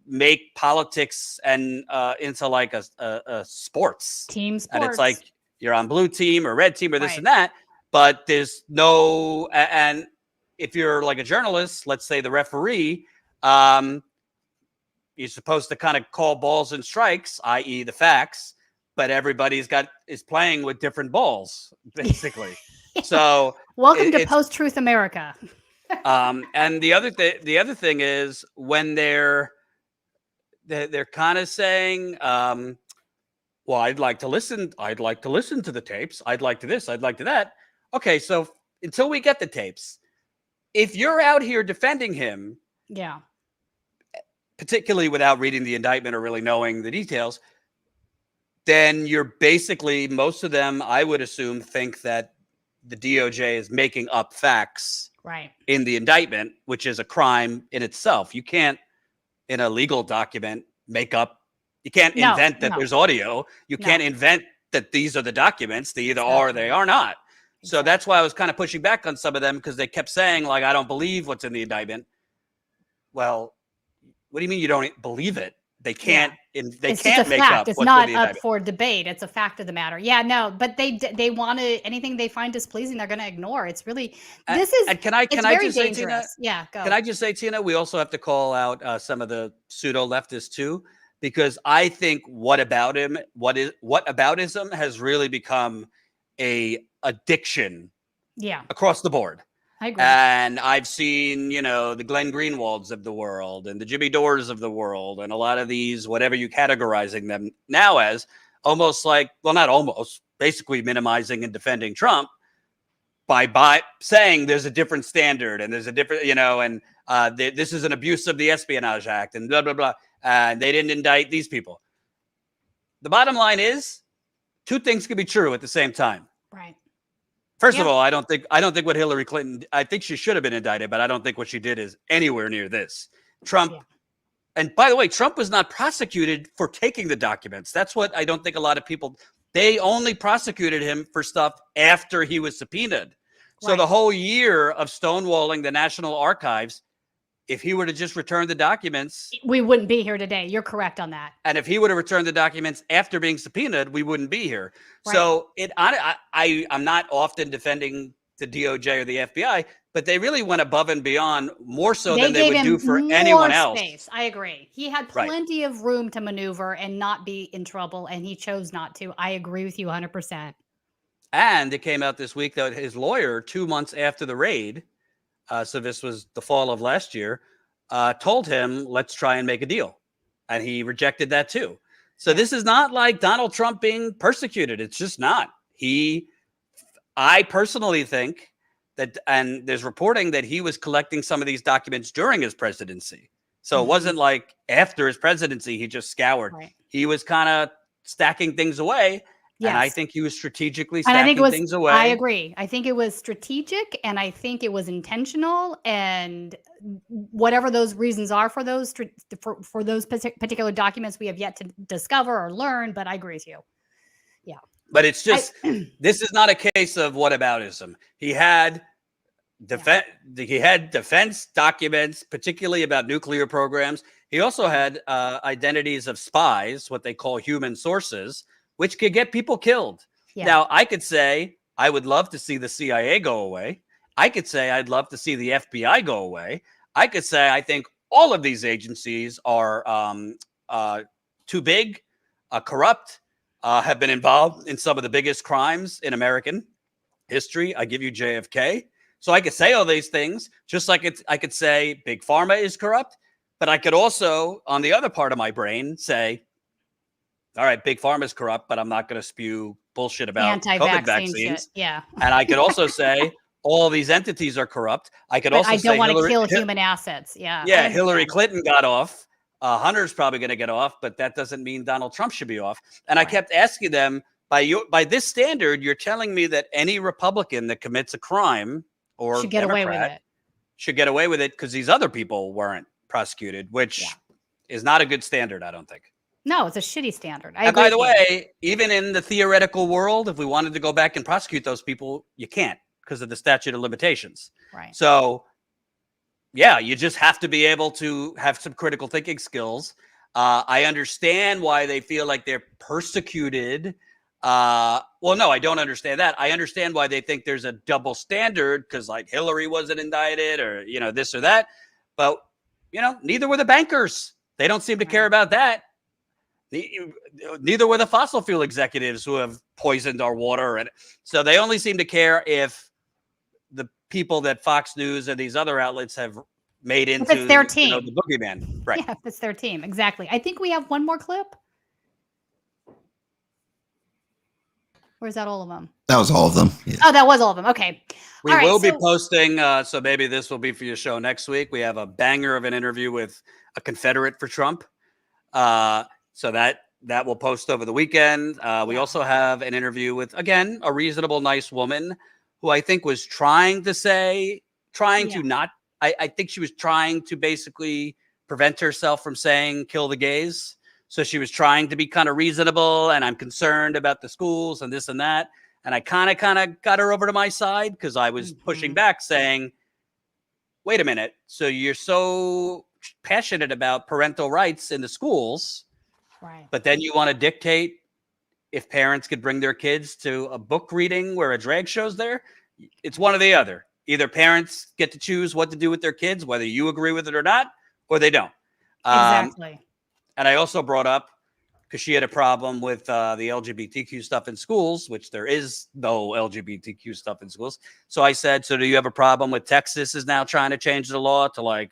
make politics and into like a sports team sports. And it's like you're on blue team or red team or this and that, but there's no, and if you're like a journalist, let's say the referee, you're supposed to kind of call balls and strikes, i.e. the facts, but everybody's is playing with different balls, basically. So welcome to post-truth America. And the other thing is when they're kind of saying, well, I'd like to listen to the tapes. I'd like to this, I'd like to that. Okay, so until we get the tapes, if you're out here defending him, particularly without reading the indictment or really knowing the details, then you're basically, most of them, I would assume, think that the DOJ is making up facts in the indictment, which is a crime in itself. You can't, in a legal document, you can't invent that there's audio. You can't invent that these are the documents. They either are or they are not. So that's why I was kind of pushing back on some of them, because they kept saying, like, I don't believe what's in the indictment. Well, what do you mean you don't believe it? They can't. They can't make up. It's not up for debate. It's a fact of the matter. Yeah, no, but they want to, anything they find displeasing, they're going to ignore. It's really this is. And can I just say, Tina? Yeah, go. Can I just say, Tina? We also have to call out some of the pseudo leftists too, because I think whataboutism has really become a addiction. Yeah, across the board. I agree. And I've seen, the Glenn Greenwalds of the world and the Jimmy Dores of the world and a lot of these, whatever you categorizing them now as, almost like, well, not almost, basically minimizing and defending Trump by saying there's a different standard and there's a different, and this is an abuse of the Espionage Act and blah, blah, blah. And they didn't indict these people. The bottom line is two things can be true at the same time. Right. First of all, I don't think what Hillary Clinton, I think she should have been indicted, but I don't think what she did is anywhere near this. Trump, and by the way, Trump was not prosecuted for taking the documents. That's what I don't think a lot of people, they only prosecuted him for stuff after he was subpoenaed. So the whole year of stonewalling the National Archives, if he were to just return the documents, we wouldn't be here today. You're correct on that. And if he would have returned the documents after being subpoenaed, we wouldn't be here. Right. So I'm not often defending the DOJ or the FBI, but they really went above and beyond more so than they would do for anyone else. Space. I agree. He had plenty of room to maneuver and not be in trouble, and he chose not to. I agree with you 100%. And it came out this week that his lawyer, 2 months after the raid, so this was the fall of last year, told him, let's try and make a deal. And he rejected that too. So this is not like Donald Trump being persecuted. It's just not. I personally think that, and there's reporting that he was collecting some of these documents during his presidency. So it wasn't like after his presidency, he just scoured. Right. He was kind of stacking things away. Yes. And I think he was strategically stacking things away. I agree. I think it was strategic, and I think it was intentional, and whatever those reasons are for those particular documents, we have yet to discover or learn, but I agree with you. Yeah. But it's just, this is not a case of whataboutism. He had defense documents, particularly about nuclear programs. He also had identities of spies, what they call human sources, which could get people killed. Yeah. Now, I could say, I would love to see the CIA go away. I could say, I'd love to see the FBI go away. I could say, I think all of these agencies are too big, corrupt, have been involved in some of the biggest crimes in American history. I give you JFK. So I could say all these things, just like I could say Big Pharma is corrupt, but I could also, on the other part of my brain, say, all right, Big Pharma is corrupt, but I'm not going to spew bullshit about COVID vaccines. Shit. Yeah. And I could also say all these entities are corrupt. I could also say I don't want to kill human assets. Yeah. Yeah. Hillary Clinton got off. Hunter's probably going to get off, but that doesn't mean Donald Trump should be off. And I kept asking them, by this standard, you're telling me that any Republican that commits a crime or should get away with it. Should get away with it because these other people weren't prosecuted, which is not a good standard, I don't think. No, it's a shitty standard. And by the way, even in the theoretical world, if we wanted to go back and prosecute those people, you can't because of the statute of limitations. Right. So, yeah, you just have to be able to have some critical thinking skills. I understand why they feel like they're persecuted. Well, no, I don't understand that. I understand why they think there's a double standard because like Hillary wasn't indicted or, this or that. But, neither were the bankers. They don't seem to care about that. Neither were the fossil fuel executives who have poisoned our water. And so they only seem to care if the people that Fox News and these other outlets have made into it's their team. The boogeyman. Right. Yeah, it's their team. Exactly. I think we have one more clip. Or is that all of them? That was all of them. Yeah. Oh, that was all of them. Okay. We will be posting. So maybe this will be for your show next week. We have a banger of an interview with a Confederate for Trump. So that will post over the weekend. We also have an interview with, again, a reasonable, nice woman who I think was trying to not, I think she was trying to basically prevent herself from saying kill the gays. So she was trying to be kind of reasonable, and I'm concerned about the schools and this and that. And I kind of got her over to my side because I was pushing back saying, wait a minute. So you're so passionate about parental rights in the schools. Right. But then you want to dictate if parents could bring their kids to a book reading where a drag show's there. It's one or the other. Either parents get to choose what to do with their kids, whether you agree with it or not, or they don't. Exactly. And I also brought up, because she had a problem with the LGBTQ stuff in schools, which there is no LGBTQ stuff in schools. So I said, so do you have a problem with Texas is now trying to change the law to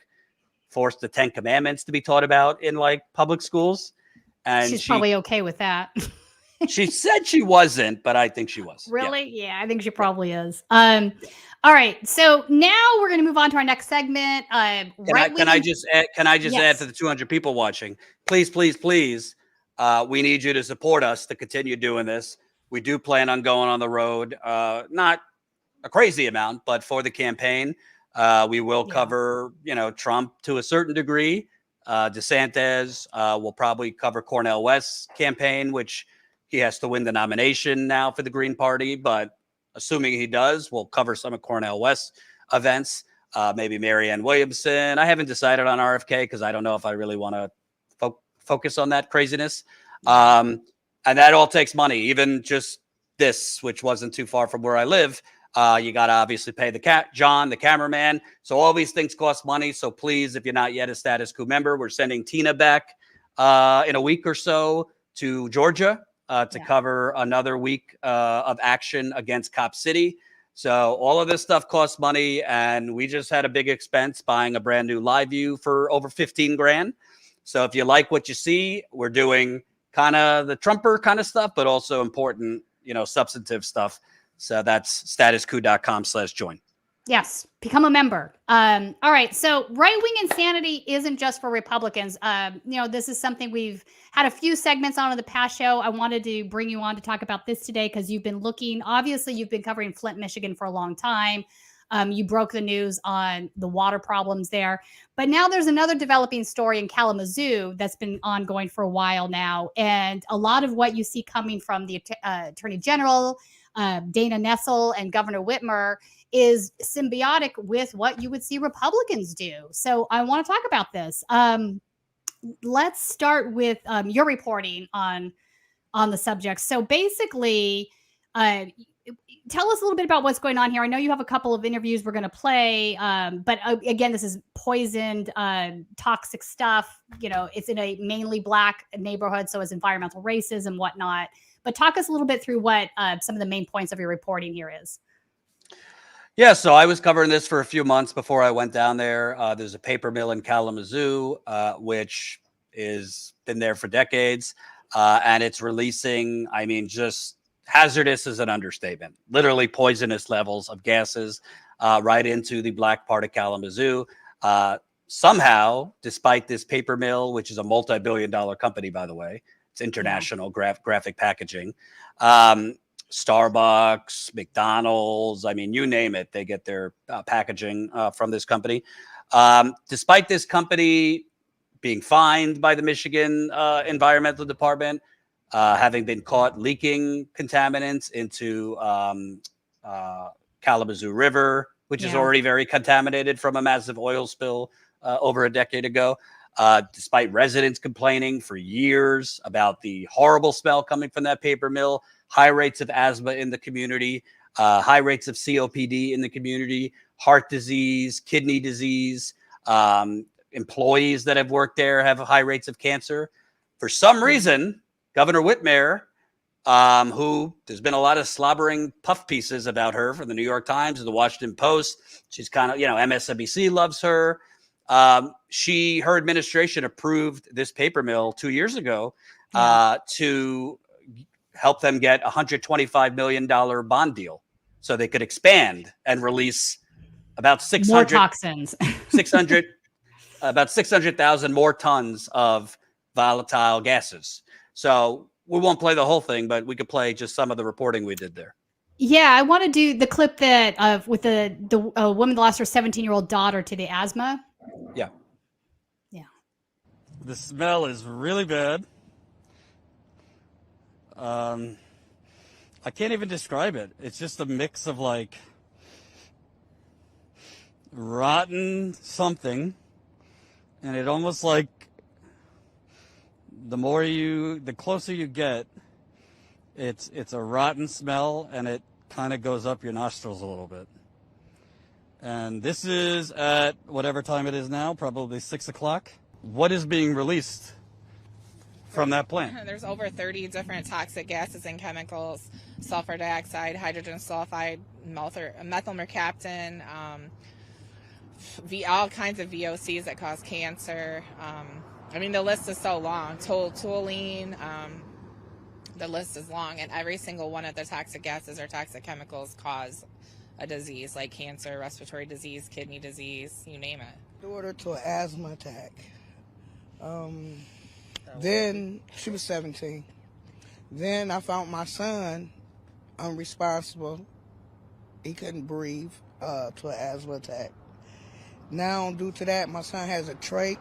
force the 10 Commandments to be taught about in public schools? And she's probably okay with that. She said she wasn't, but I think she was. Really? Yeah, I think she probably is. All right. So now we're going to move on to our next segment. Can I just add, Yes. to the 200 people watching? Please, please, please. We need you to support us to continue doing this. We do plan on going on the road. Not a crazy amount, but for the campaign, we will cover, Trump to a certain degree. DeSantis will probably cover Cornel West's campaign, which he has to win the nomination now for the Green Party. But assuming he does, we'll cover some of Cornel West's events. Maybe Marianne Williamson. I haven't decided on RFK because I don't know if I really want to focus on that craziness. And that all takes money, even just this, which wasn't too far from where I live. You got to obviously pay John, the cameraman. So all these things cost money. So please, if you're not yet a Status Coup member, we're sending Tina back in a week or so to Georgia to cover another week of action against Cop City. So all of this stuff costs money. And we just had a big expense buying a brand new live view for over 15 grand. So if you like what you see, we're doing kind of the Trumper kind of stuff, but also important, substantive stuff. So that's statuscoup.com/join. Yes, become a member. All right. So right-wing insanity isn't just for Republicans. This is something we've had a few segments on in the past show. I wanted to bring you on to talk about this today because you've been obviously you've been covering Flint, Michigan for a long time. You broke the news on the water problems there. But now there's another developing story in Kalamazoo that's been ongoing for a while now. And a lot of what you see coming from the Attorney General, Dana Nessel, and Governor Whitmer is symbiotic with what you would see Republicans do. So I want to talk about this. Let's start with your reporting on the subject. So basically, tell us a little bit about what's going on here. I know you have a couple of interviews we're going to play, but again, this is poisoned, toxic stuff. It's in a mainly Black neighborhood, so it's environmental racism and whatnot. But talk us a little bit through what some of the main points of your reporting here is. Yeah, so I was covering this for a few months before I went down there. There's a paper mill in Kalamazoo, which is been there for decades, and it's releasing, just hazardous is an understatement, literally poisonous levels of gases right into the Black part of Kalamazoo. Somehow, despite this paper mill, which is a multi-billion-dollar company, by the way, it's international graphic packaging, Starbucks, McDonald's, you name it, they get their packaging from this company. Despite this company being fined by the Michigan Environmental Department, having been caught leaking contaminants into Kalamazoo River, which is already very contaminated from a massive oil spill over a decade ago. Despite residents complaining for years about the horrible smell coming from that paper mill, high rates of asthma in the community, high rates of COPD in the community, heart disease, kidney disease, employees that have worked there have high rates of cancer. For some reason, Governor Whitmer, who there's been a lot of slobbering puff pieces about her from the New York Times and the Washington Post. She's kind of, MSNBC loves her. Her administration approved this paper mill 2 years ago to help them get a $125 million bond deal so they could expand and release about 600 more toxins, about 600,000 more tons of volatile gases. So we won't play the whole thing, but we could play just some of the reporting we did there. Yeah, I want to do the clip that with the woman that lost her 17-year-old daughter to the asthma. Yeah. The smell is really bad. I can't even describe it. It's just a mix of rotten something, and it almost the closer you get, it's a rotten smell, and it kind of goes up your nostrils a little bit. And this is at whatever time it is now, probably 6 o'clock. What is being released from that plant? There's over 30 different toxic gases and chemicals: sulfur dioxide, hydrogen sulfide, methyl mercaptan, all kinds of VOCs that cause cancer. The list is so long. Toluene, The list is long, and every single one of the toxic gases or toxic chemicals cause a disease like cancer, respiratory disease, kidney disease, you name it. Daughter to an asthma attack. Then she was 17. Then I found my son unresponsible. He couldn't breathe to an asthma attack. Now, due to that, my son has a trach.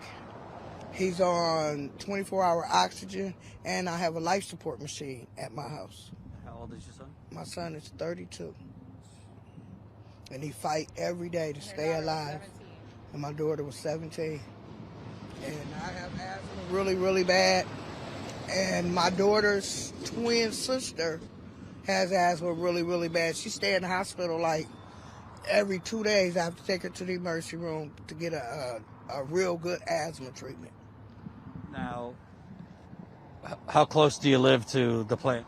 He's on 24-hour oxygen, and I have a life support machine at my house. How old is your son? My son is 32. And he fight every day to stay alive. And my daughter was 17. And I have asthma really, really bad. And my daughter's twin sister has asthma really, really bad. She stay in the hospital like every 2 days. I have to take her to the emergency room to get a real good asthma treatment. Now, how close do you live to the plant?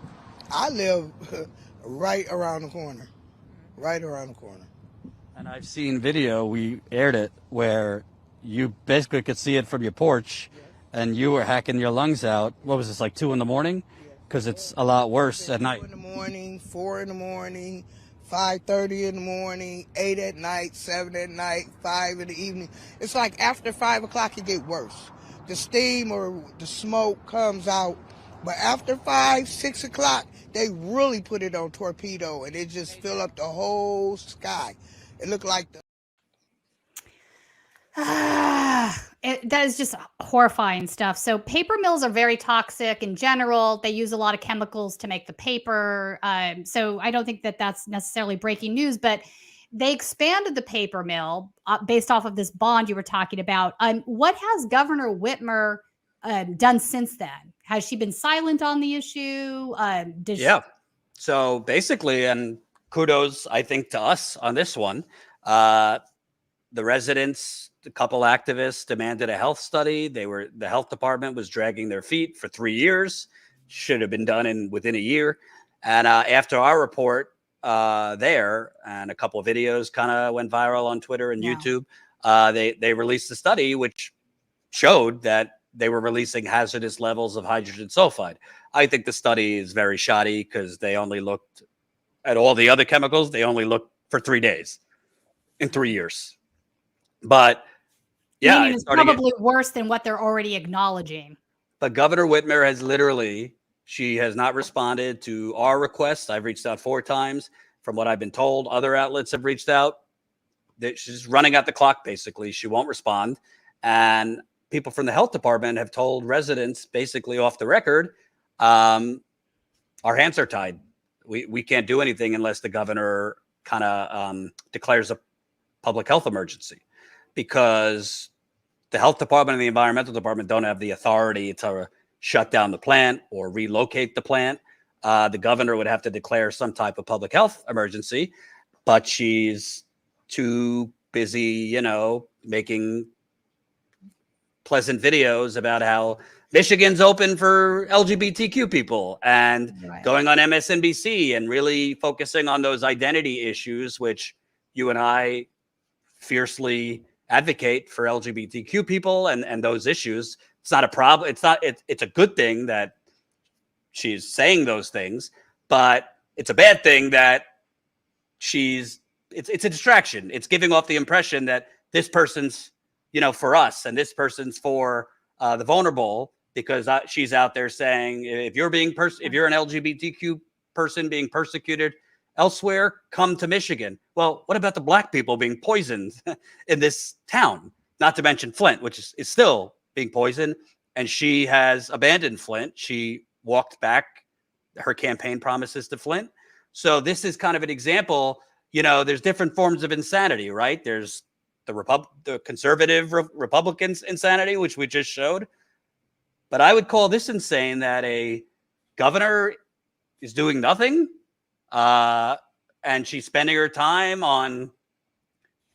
I live right around the corner. Right around the corner. And I've seen video, we aired it, where you basically could see it from your porch, and you were hacking your lungs out. What was this, like 2 in the morning? Because it's a lot worse at night. 2 in the morning, 4 in the morning, 5:30 in the morning, 8 at night, 7 at night, 5 in the evening. It's like after 5 o'clock it gets worse. The steam or the smoke comes out. But after 5, 6 o'clock, they really put it on torpedo, and it just fill up the whole sky. It looked like the... That is just horrifying stuff. So paper mills are very toxic in general. They use a lot of chemicals to make the paper. So I don't think that that's necessarily breaking news, but they expanded the paper mill based off of this bond you were talking about. What has Governor Whitmer done since then? Has she been silent on the issue? So basically, and kudos, I think, to us on this one. The residents, a couple activists demanded a health study. The health department was dragging their feet for 3 years. Should have been done within a year. And after our report there, and a couple of videos kind of went viral on Twitter and YouTube, they released a study which showed that they were releasing hazardous levels of hydrogen sulfide. I think the study is very shoddy because they only looked at all the other chemicals. They only looked for 3 days in 3 years. But yeah, it's probably worse than what they're already acknowledging. But Governor Whitmer has she has not responded to our requests. I've reached out 4 times. From what I've been told, other outlets have reached out. She's running out the clock, basically. She won't respond. And people from the health department have told residents, basically off the record, our hands are tied. We can't do anything unless the governor kind of declares a public health emergency, because the health department and the environmental department don't have the authority to shut down the plant or relocate the plant. The governor would have to declare some type of public health emergency, but she's too busy, making pleasant videos about how Michigan's open for LGBTQ people and going on MSNBC and really focusing on those identity issues, which you and I fiercely advocate for LGBTQ people and those issues. It's not a problem. It's a good thing that she's saying those things, but it's a bad thing that it's a distraction. It's giving off the impression that this person's, for us, and this person's for the vulnerable, because she's out there saying, if you're an LGBTQ person being persecuted elsewhere, come to Michigan. Well, what about the black people being poisoned in this town? Not to mention Flint, which is still being poisoned. And she has abandoned Flint. She walked back her campaign promises to Flint. So this is kind of an example. There's different forms of insanity, right? There's the conservative Republicans' insanity, which we just showed. But I would call this insane that a governor is doing nothing. And she's spending her time on,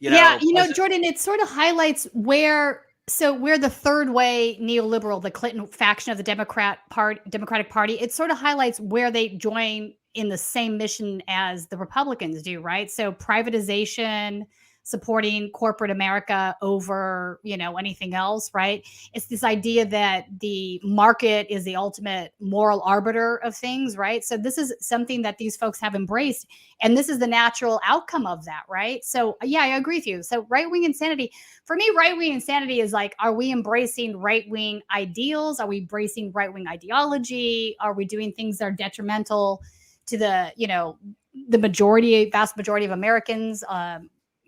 Jordan, it sort of highlights where the third way neoliberal, the Clinton faction of the Democratic Party, it sort of highlights where they join in the same mission as the Republicans do, right? So privatization, supporting corporate America over, anything else, right? It's this idea that the market is the ultimate moral arbiter of things, right? So this is something that these folks have embraced, and this is the natural outcome of that, right? So yeah, I agree with you. So right-wing insanity, for me, right-wing insanity is like, are we embracing right-wing ideals? Are we embracing right-wing ideology? Are we doing things that are detrimental to the, the vast majority of Americans,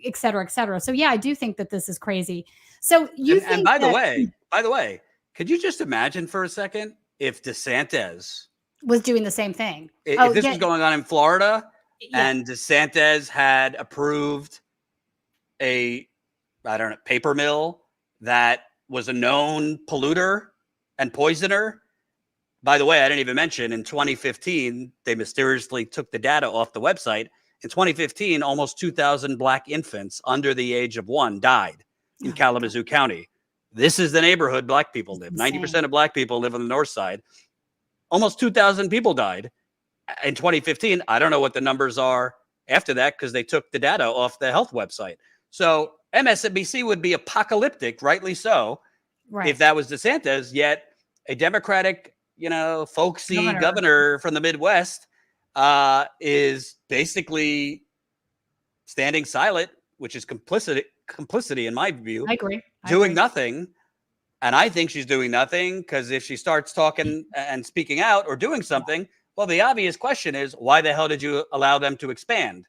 et cetera, et cetera. So yeah, I do think that this is crazy. So you think and by the way, could you just imagine for a second if DeSantis was doing the same thing? If this was going on in Florida and DeSantis had approved a, paper mill that was a known polluter and poisoner. By the way, I didn't even mention in 2015, they mysteriously took the data off the website. In 2015, almost 2,000 Black infants under the age of 1 died in Kalamazoo County. This is the neighborhood Black people live. 90% of Black people live on the north side. Almost 2,000 people died in 2015. I don't know what the numbers are after that because they took the data off the health website. So MSNBC would be apocalyptic, rightly so, if that was DeSantis, yet a Democratic, folksy governor from the Midwest is basically standing silent, which is complicity in my view. I agree. Doing nothing. And I think she's doing nothing because if she starts talking and speaking out or doing something, well, the obvious question is, why the hell did you allow them to expand?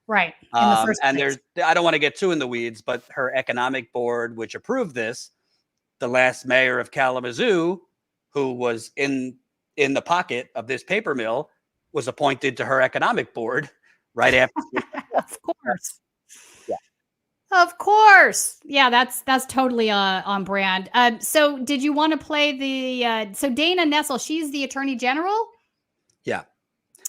Right. In the first and place. I don't want to get too in the weeds, but her economic board, which approved this, the last mayor of Kalamazoo, who was in the pocket of this paper mill, was appointed to her economic board right after. Of course. Yeah. Of course. Yeah, that's totally on brand. So did you want to play the so Dana Nessel, she's the attorney general? Yeah.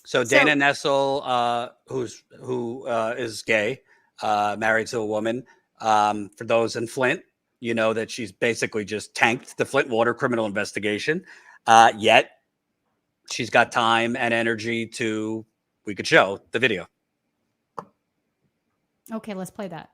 So Dana Nessel, who is gay, married to a woman. For those in Flint, you know that she's basically just tanked the Flint water criminal investigation. Yet she's got time and energy we could show the video. Okay, let's play that.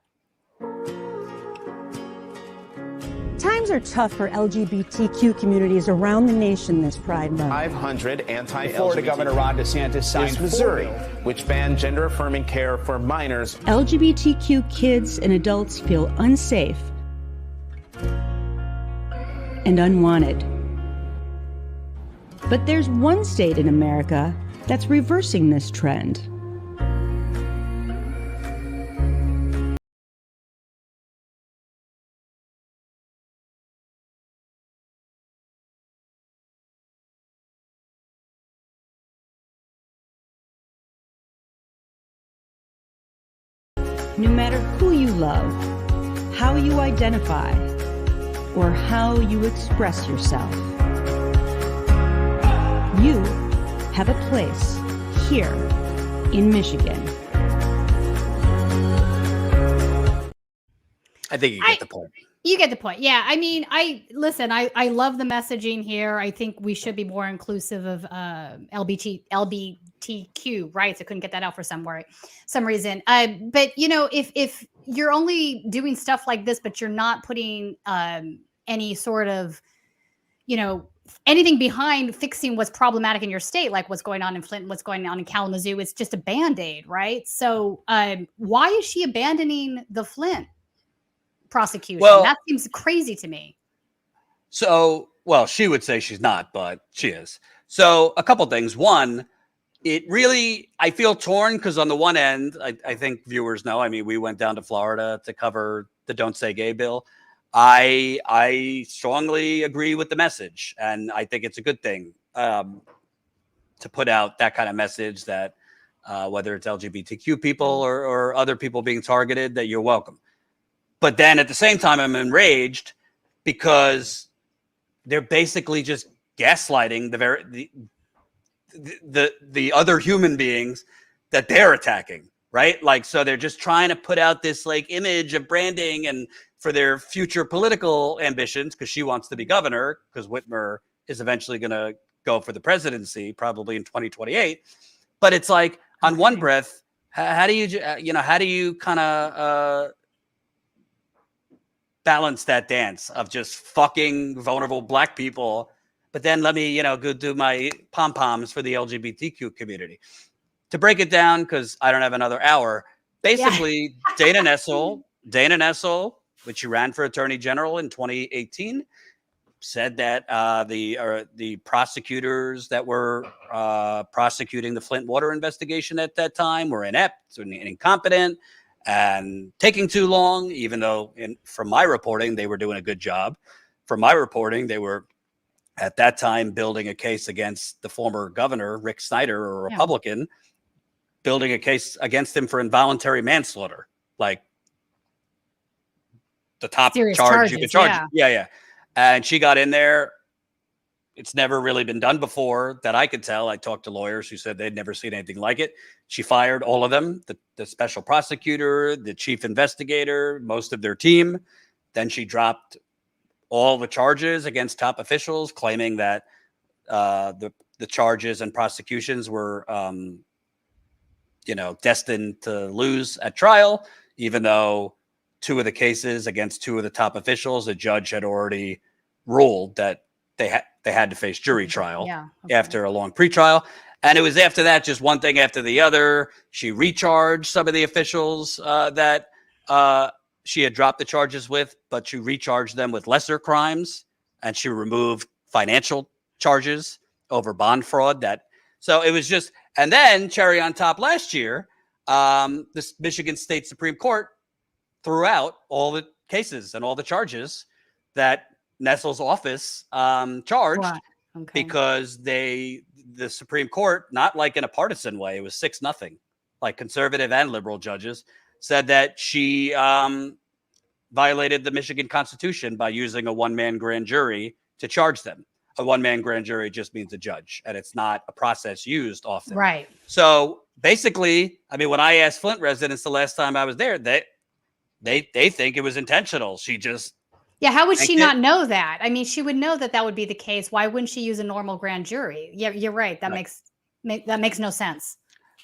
Times are tough for LGBTQ communities around the nation this Pride Month. 500 anti-LGBT. Florida Governor Ron DeSantis signed Missouri, which banned gender-affirming care for minors. LGBTQ kids and adults feel unsafe and unwanted. But there's one state in America that's reversing this trend. No matter who you love, how you identify, or how you express yourself, you have a place here in Michigan. I think you get the point. You get the point. Yeah. I mean, I love the messaging here. I think we should be more inclusive of LGBTQ rights. I couldn't get that out for some reason. But if you're only doing stuff like this, but you're not putting any sort of, anything behind fixing what's problematic in your state, like what's going on in Flint, what's going on in Kalamazoo, it's just a Band-Aid, right? So why is she abandoning the Flint prosecution? Well, that seems crazy to me. So, she would say she's not, but she is. So a couple things. One, I feel torn because on the one end, I think viewers know, I mean, we went down to Florida to cover the Don't Say Gay bill. I strongly agree with the message, and I think it's a good thing to put out that kind of message that whether it's LGBTQ people or other people being targeted, that you're welcome. But then at the same time, I'm enraged because they're basically just gaslighting the other human beings that they're attacking, right? Like, so they're just trying to put out this like image of branding and for their future political ambitions, because she wants to be governor, because Whitmer is eventually going to go for the presidency, probably in 2028. But it's like, on one breath, how do you kind of balance that dance of just fucking vulnerable black people, but then let me, go do my pom-poms for the LGBTQ community. To break it down, because I don't have another hour, basically Dana Nessel, which she ran for Attorney General in 2018, said that the prosecutors that were prosecuting the Flint water investigation at that time were inept and incompetent and taking too long, even though from my reporting, they were doing a good job. From my reporting, they were at that time building a case against the former governor, Rick Snyder, a Republican, building a case against him for involuntary manslaughter, like the top Serious charge charges, you could charge. yeah. Yeah. And she got in there. It's never really been done before that I could tell. I talked to lawyers who said they'd never seen anything like it. She fired all of them, the special prosecutor, the chief investigator, most of their team. Then she dropped all the charges against top officials, claiming that the charges and prosecutions were, destined to lose at trial, even though two of the cases against two of the top officials, a judge had already ruled that they had to face jury trial after a long pretrial. And it was after that, just one thing after the other. She recharged some of the officials that she had dropped the charges with, but she recharged them with lesser crimes, and she removed financial charges over bond fraud. So it was just, and then cherry on top last year, this Michigan State Supreme Court threw out all the cases and all the charges that Nessel's office charged because the Supreme Court, not like in a partisan way, it was 6-0, like conservative and liberal judges said that she violated the Michigan Constitution by using a one-man grand jury to charge them. A one-man grand jury just means a judge, and it's not a process used often. Right. So basically, I mean, when I asked Flint residents the last time I was there, they think it was intentional. She just how would she not know that? I mean, she would know that would be the case. Why wouldn't she use a normal grand jury? Yeah, you're right. That makes no sense.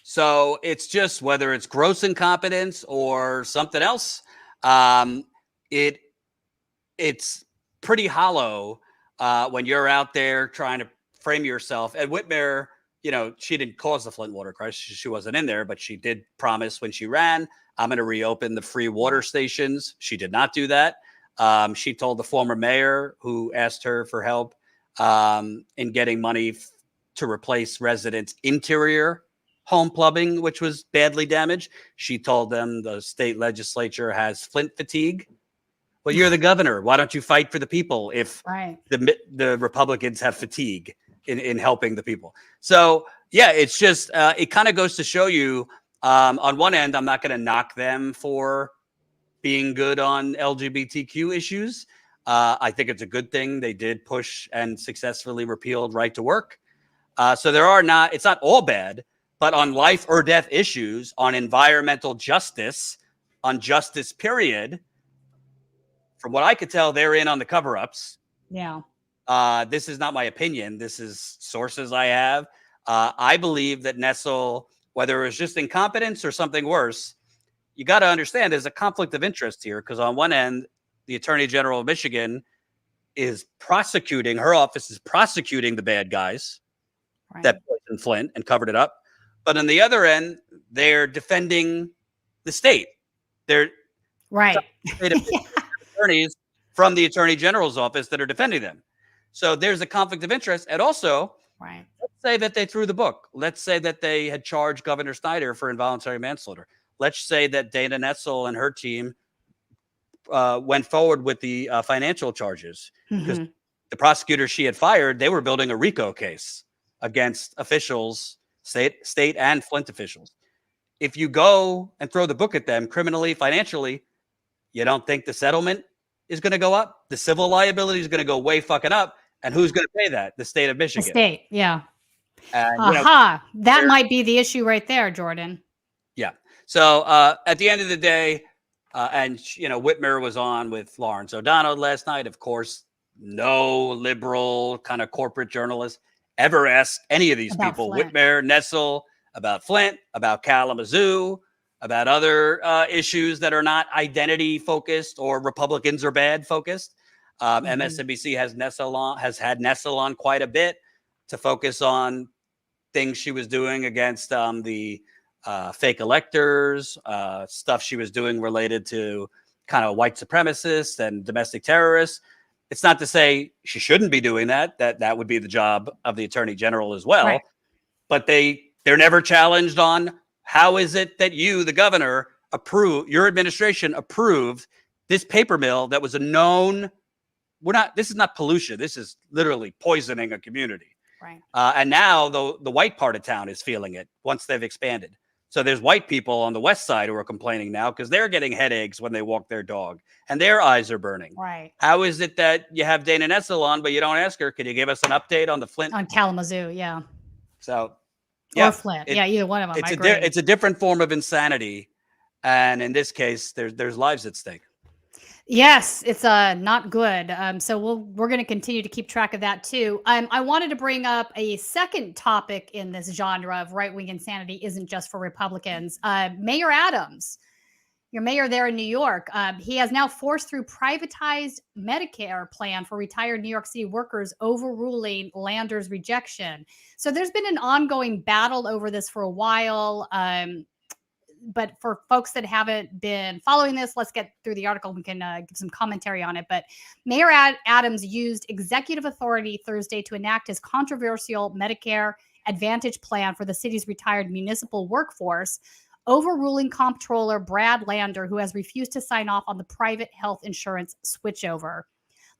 So it's just whether it's gross incompetence or something else. It's pretty hollow when you're out there trying to frame yourself. And Whitmer, she didn't cause the Flint water crisis. She wasn't in there, but she did promise when she ran, I'm going to reopen the free water stations. She did not do that. She told the former mayor who asked her for help in getting money to replace residents' interior home plumbing, which was badly damaged. She told them the state legislature has Flint fatigue. Well, you're the governor. Why don't you fight for the people if the Republicans have fatigue in helping the people? So, it's just it kind of goes to show you on one end, I'm not going to knock them for being good on LGBTQ issues. I think it's a good thing they did push and successfully repealed right to work. So it's not all bad, but on life or death issues, on environmental justice, on justice period, from what I could tell, they're in on the cover-ups. Yeah. This is not my opinion. This is sources I have. I believe that Nessel, whether it was just incompetence or something worse, you got to understand there's a conflict of interest here, because on one end, the Attorney General of Michigan is prosecuting, her office is prosecuting the bad guys that poisoned Flint and covered it up. But on the other end, they're defending the state. They're attorneys from the Attorney General's office that are defending them. So there's a conflict of interest. And also, let's say that they threw the book. Let's say that they had charged Governor Snyder for involuntary manslaughter. Let's say that Dana Nessel and her team went forward with the financial charges, because the prosecutors she had fired, they were building a RICO case against officials, state and Flint officials. If you go and throw the book at them criminally, financially, you don't think the settlement is going to go up? The civil liability is going to go way fucking up. And who's going to pay that? The state of Michigan. The state, yeah. And, that might be the issue right there, Jordan. Yeah. So at the end of the day, and Whitmer was on with Lawrence O'Donnell last night. Of course, no liberal kind of corporate journalist ever asked any of these people, Whitmer, Nessel, about Flint, about Kalamazoo, about other issues that are not identity focused or Republicans are bad focused. MSNBC has had Nessel on quite a bit to focus on things she was doing against the fake electors, stuff she was doing related to kind of white supremacists and domestic terrorists. It's not to say she shouldn't be doing that. That would be the job of the attorney general as well. Right. But they're never challenged on how is it that you, the governor, your administration approved this paper mill that was a known. This is not pollution. This is literally poisoning a community. Right. And now the white part of town is feeling it once they've expanded. So there's white people on the west side who are complaining now because they're getting headaches when they walk their dog and their eyes are burning. Right. How is it that you have Dana Nessel on, but you don't ask her, can you give us an update on the Flint? On Kalamazoo, yeah. So, yeah. Or Flint. Yeah, either one of them. It's a different form of insanity. And in this case, there's lives at stake. Yes, it's not good. So we're going to continue to keep track of that too. I wanted to bring up a second topic in this genre of right-wing insanity isn't just for Republicans. Mayor Adams, your mayor there in New York, he has now forced through privatized Medicare plan for retired New York City workers, overruling Lander's rejection. So there's been an ongoing battle over this for a while. But for folks that haven't been following this, let's get through the article. We can give some commentary on it. But Mayor Adams used executive authority Thursday to enact his controversial Medicare Advantage plan for the city's retired municipal workforce, overruling comptroller Brad Lander, who has refused to sign off on the private health insurance switchover.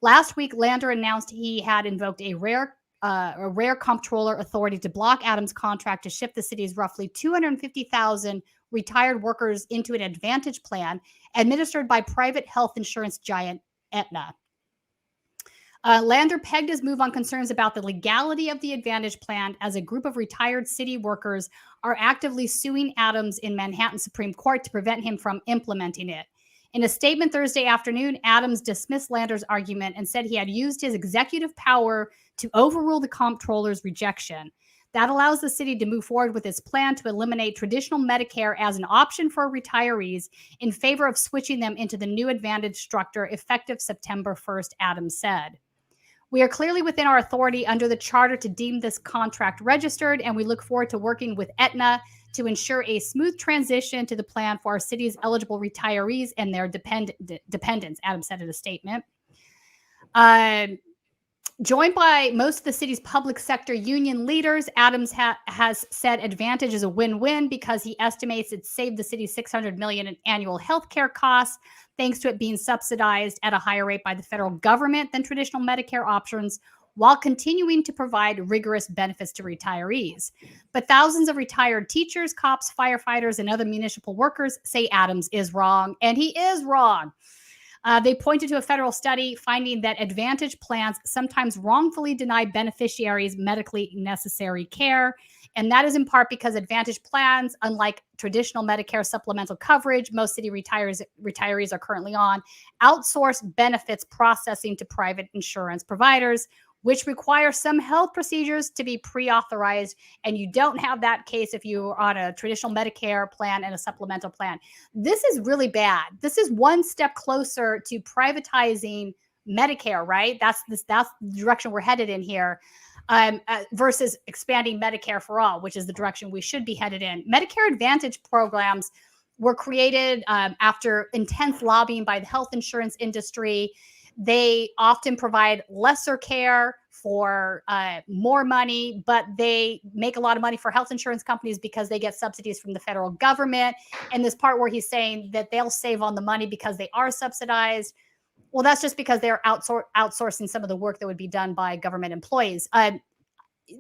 Last week, Lander announced he had invoked a rare comptroller authority to block Adams' contract to shift the city's roughly 250,000 retired workers into an Advantage plan administered by private health insurance giant Aetna. Lander pegged his move on concerns about the legality of the Advantage plan as a group of retired city workers are actively suing Adams in Manhattan Supreme Court to prevent him from implementing it. In a statement Thursday afternoon, Adams dismissed Lander's argument and said he had used his executive power to overrule the comptroller's rejection. That allows the city to move forward with its plan to eliminate traditional Medicare as an option for retirees in favor of switching them into the new Advantage structure effective September 1st, Adams said. We are clearly within our authority under the charter to deem this contract registered, and we look forward to working with Aetna to ensure a smooth transition to the plan for our city's eligible retirees and their dependents, Adams said in a statement. Joined by most of the city's public sector union leaders, Adams has said Advantage is a win-win because he estimates it saved the city $600 million in annual healthcare costs, thanks to it being subsidized at a higher rate by the federal government than traditional Medicare options, while continuing to provide rigorous benefits to retirees. But thousands of retired teachers, cops, firefighters, and other municipal workers say Adams is wrong, and he is wrong. They pointed to a federal study finding that Advantage plans sometimes wrongfully deny beneficiaries medically necessary care. And that is in part because Advantage plans, unlike traditional Medicare supplemental coverage most city retirees are currently on, outsource benefits processing to private insurance providers, which require some health procedures to be pre-authorized. And you don't have that case if you're on a traditional Medicare plan and a supplemental plan. This is really bad. This is one step closer to privatizing Medicare, right? That's the direction we're headed in here, versus expanding Medicare for all, which is the direction we should be headed in. Medicare Advantage programs were created after intense lobbying by the health insurance industry. They often provide lesser care for more money, but they make a lot of money for health insurance companies because they get subsidies from the federal government. And this part where he's saying that they'll save on the money because they are subsidized, well, that's just because they're outsourcing some of the work that would be done by government employees.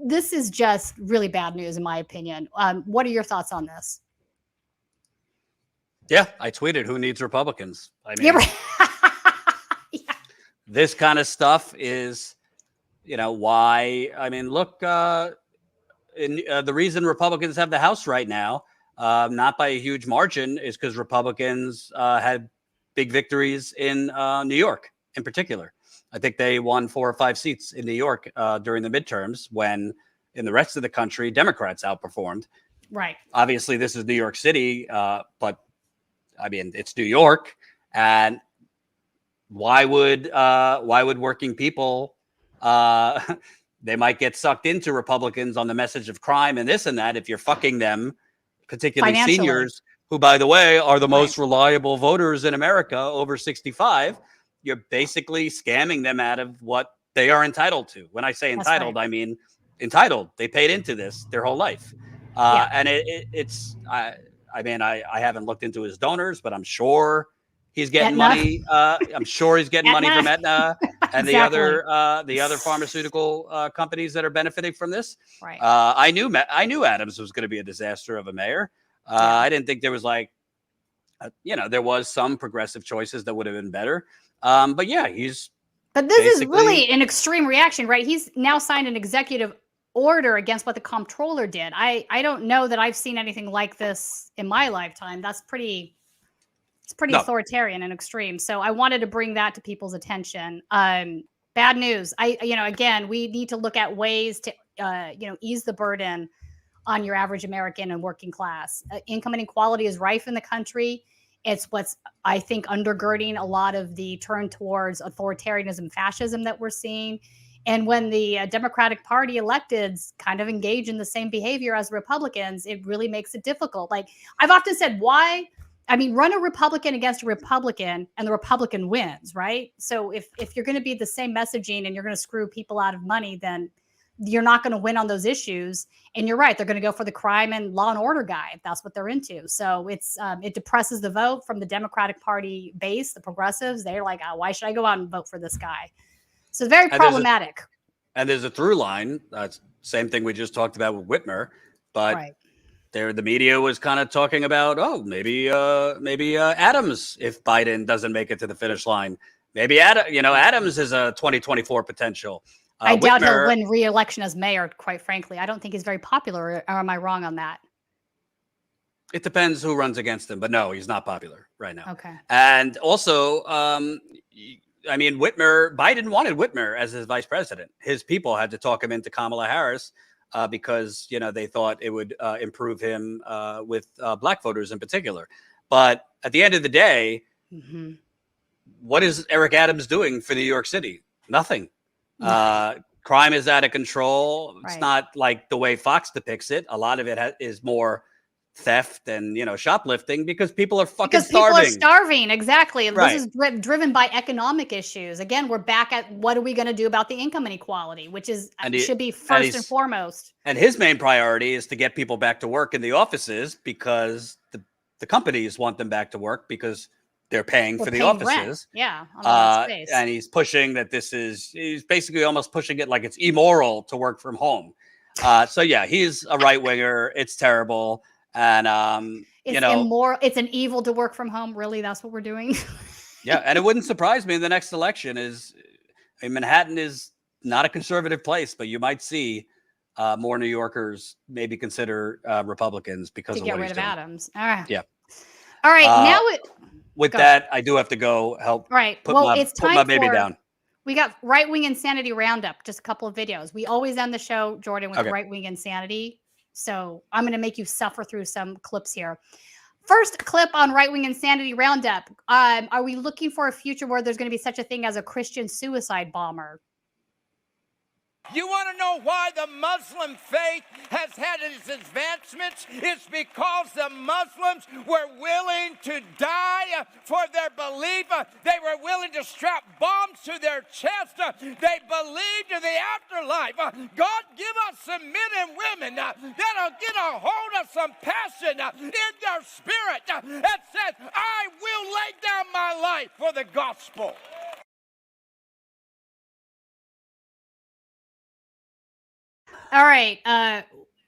This is just really bad news, in my opinion. What are your thoughts on this? Yeah, I tweeted, who needs Republicans? I mean, Yeah, right. this kind of stuff is, why. I mean, look, the reason Republicans have the House right now, not by a huge margin, is because Republicans had big victories in New York in particular. I think they won 4 or 5 seats in New York during the midterms when in the rest of the country, Democrats outperformed. Right. Obviously, this is New York City, but I mean, it's New York, and why would working people they might get sucked into Republicans on the message of crime and this and that if you're fucking them, particularly Financially. seniors, who, by the way, are the Right. most reliable voters in America over 65. You're basically scamming them out of what they are entitled to. When I say That's entitled, right. I mean entitled. They paid into this their whole life. Yeah. And it's, I mean, I haven't looked into his donors, but I'm sure he's getting Aetna. money. I'm sure he's getting money from Aetna and Exactly. the other pharmaceutical companies that are benefiting from this. Right. I knew Adams was going to be a disaster of a mayor. I didn't think there was like, there was some progressive choices that would have been better. But yeah, But this is really an extreme reaction, right? He's now signed an executive order against what the comptroller did. I don't know that I've seen anything like this in my lifetime. It's pretty authoritarian and extreme. So I wanted to bring that to people's attention. Bad news. Again, we need to look at ways to, ease the burden on your average American and working class. Income inequality is rife in the country. It's what's, I think, undergirding a lot of the turn towards authoritarianism, fascism that we're seeing. And when the Democratic Party electeds kind of engage in the same behavior as Republicans, it really makes it difficult. Like I've often said, run a Republican against a Republican and the Republican wins, right? So if you're going to be the same messaging and you're going to screw people out of money, then you're not going to win on those issues. And you're right. They're going to go for the crime and law and order guy if that's what they're into. So it depresses the vote from the Democratic Party base, the progressives. They're like, why should I go out and vote for this guy? So it's very problematic. There's a through line. Same thing we just talked about with Whitmer, but right. The media was kind of talking about, maybe Adams, if Biden doesn't make it to the finish line, maybe Adams is a 2024 potential. I doubt he'll win re-election as mayor, quite frankly. I don't think he's very popular. Or am I wrong on that? It depends who runs against him, but no, he's not popular right now. Okay. And also, Biden wanted Whitmer as his vice president. His people had to talk him into Kamala Harris because, they thought it would improve him with black voters in particular. But at the end of the day, what is Eric Adams doing for New York City? Nothing. Crime is out of control. It's not like the way Fox depicts it. A lot of it is more theft and shoplifting because people are starving. People are starving, exactly. Right. This is driven by economic issues. Again, we're back at what are we going to do about the income inequality, which should be first and foremost. And his main priority is to get people back to work in the offices because the companies want them back to work because they're paying for the offices. Rent. Yeah. And he's pushing that he's basically almost pushing it like it's immoral to work from home. So yeah, he's a right winger. It's terrible. And, it's immoral. It's an evil to work from home. Really? That's what we're doing. Yeah. And it wouldn't surprise me. The next election Manhattan is not a conservative place, but you might see more New Yorkers maybe consider Republicans because of what he's doing. Get rid of Adams. All right. Yeah. All right. With that, I do have to go help. Right. Put time my baby down. We got Right Wing Insanity Roundup, just a couple of videos. We always end the show, Jordan, with Right Wing Insanity. So I'm going to make you suffer through some clips here. First clip on Right Wing Insanity Roundup. Are we looking for a future where there's going to be such a thing as a Christian suicide bomber? You want to know why the Muslim faith has had its advancements? It's because the Muslims were willing to die for their belief. They were willing to strap bombs to their chest. They believed in the afterlife. God, give us some men and women that'll get a hold of some passion in their spirit that says, I will lay down my life for the gospel. All right.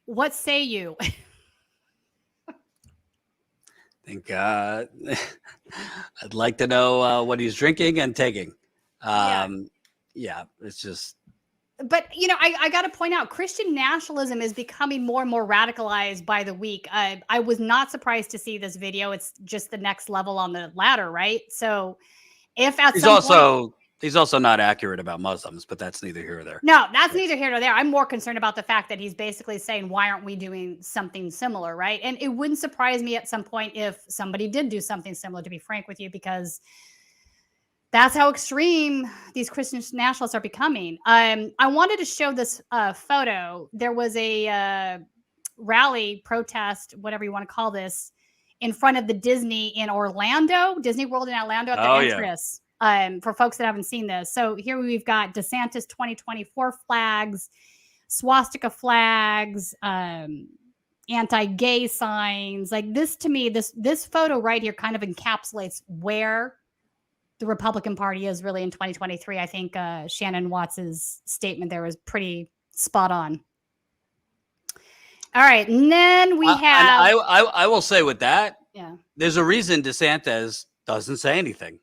What say you? think I'd like to know what he's drinking and taking. Yeah, it's just. But, you know, I got to point out, Christian nationalism is becoming more and more radicalized by the week. I was not surprised to see this video. It's just the next level on the ladder, right? So if at He's some also point, He's also not accurate about Muslims, but that's neither here or there. No, that's neither here nor there. I'm more concerned about the fact that he's basically saying, why aren't we doing something similar, right? And it wouldn't surprise me at some point if somebody did do something similar, to be frank with you, because that's how extreme these Christian nationalists are becoming. I wanted to show this photo. There was a rally, protest, whatever you want to call this, in front of the Disney in Orlando, Disney World in Orlando at the entrance. For folks that haven't seen this. So here we've got DeSantis 2024 flags, swastika flags, anti-gay signs. Like this, to me, this photo right here kind of encapsulates where the Republican Party is really in 2023. I think Shannon Watts's statement there was pretty spot on. All right, and then we have. I will say with that, yeah, there's a reason DeSantis doesn't say anything.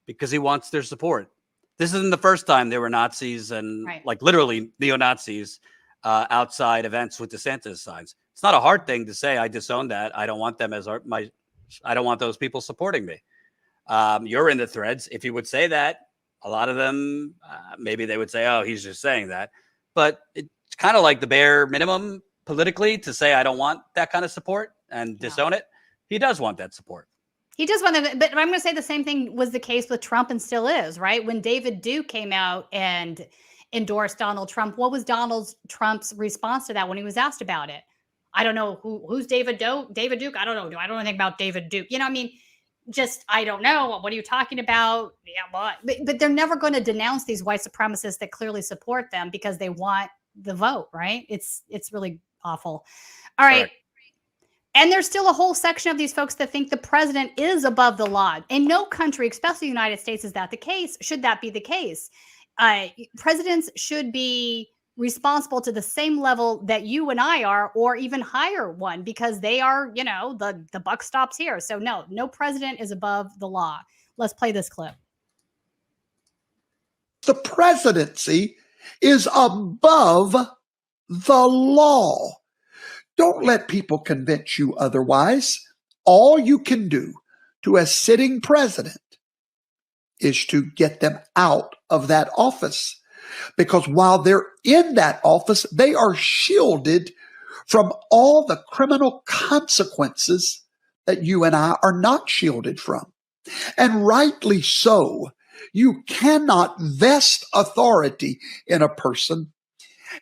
Because he wants their support. This isn't the first time there were Nazis and like literally neo-Nazis outside events with DeSantis signs. It's not a hard thing to say, I disown that. I don't want them as I don't want those people supporting me. You're in the threads. If you would say that, a lot of them, maybe they would say, oh, he's just saying that. But it's kind of like the bare minimum politically to say, I don't want that kind of support and disown it. He does want that support. He does want to, but I'm going to say the same thing was the case with Trump and still is, right? When David Duke came out and endorsed Donald Trump, what was Donald Trump's response to that when he was asked about it? I don't know who's David Duke. I don't know. I don't know anything about David Duke. You know, I mean, just I don't know. What are you talking about? Yeah, but they're never going to denounce these white supremacists that clearly support them because they want the vote, right? It's really awful. All right. And there's still a whole section of these folks that think the president is above the law. In no country, especially the United States, is that the case. Should that be the case? Presidents should be responsible to the same level that you and I are, or even higher one, because they are, you know, the buck stops here. So no president is above the law. Let's play this clip. The presidency is above the law. Don't let people convince you otherwise. All you can do to a sitting president is to get them out of that office. Because while they're in that office, they are shielded from all the criminal consequences that you and I are not shielded from. And rightly so. You cannot vest authority in a person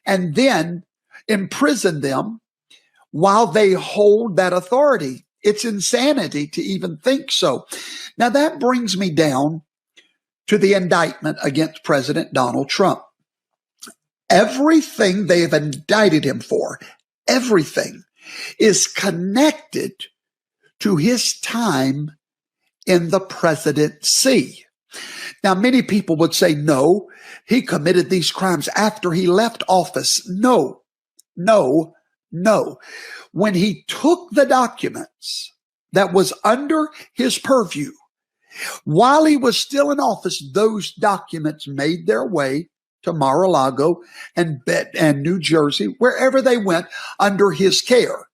and then imprison them while they hold that authority. It's insanity to even think so. Now that brings me down to the indictment against President Donald Trump. Everything they have indicted him for, everything is connected to his time in the presidency. Now, many people would say, no, he committed these crimes after he left office. No. When he took the documents that was under his purview, while he was still in office, those documents made their way to Mar-a-Lago and New Jersey, wherever they went under his care.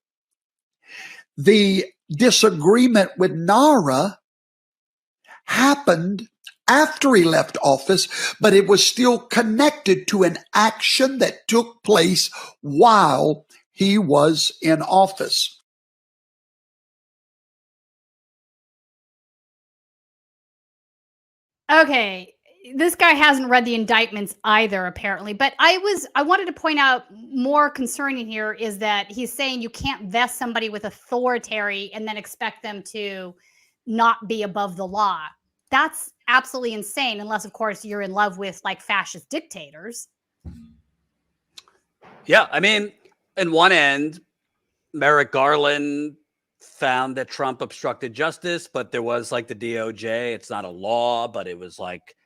The disagreement with NARA happened after he left office, but it was still connected to an action that took place while he was in office. Okay, this guy hasn't read the indictments either, apparently. But I wanted to point out more concerning here is that he's saying you can't vest somebody with authority and then expect them to not be above the law. That's absolutely insane, unless, of course, you're in love with like fascist dictators. Yeah, I mean, in one end, Merrick Garland found that Trump obstructed justice, but there was like the DOJ. It's not a law, but it was like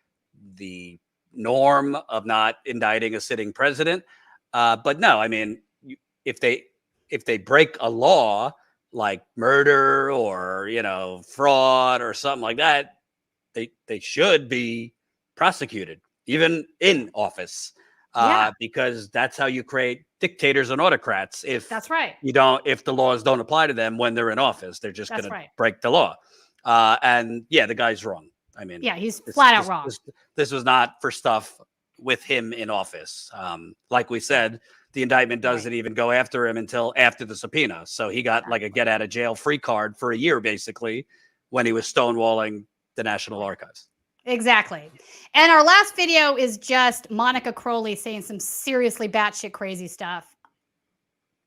the norm of not indicting a sitting president. But no, I mean, if they break a law like murder or, you know, fraud or something like that, they should be prosecuted, even in office, because that's how you create dictators and autocrats. If that's right, if the laws don't apply to them when they're in office, they're just going to break the law. And yeah, the guy's wrong. I mean, Yeah, he's flat out this, wrong. this was not for stuff with him in office. Like we said, the indictment doesn't even go after him until after the subpoena. So he got like a get out of jail free card for a year, basically, when he was stonewalling the National Archives. Exactly. And our last video is just Monica Crowley saying some seriously batshit crazy stuff.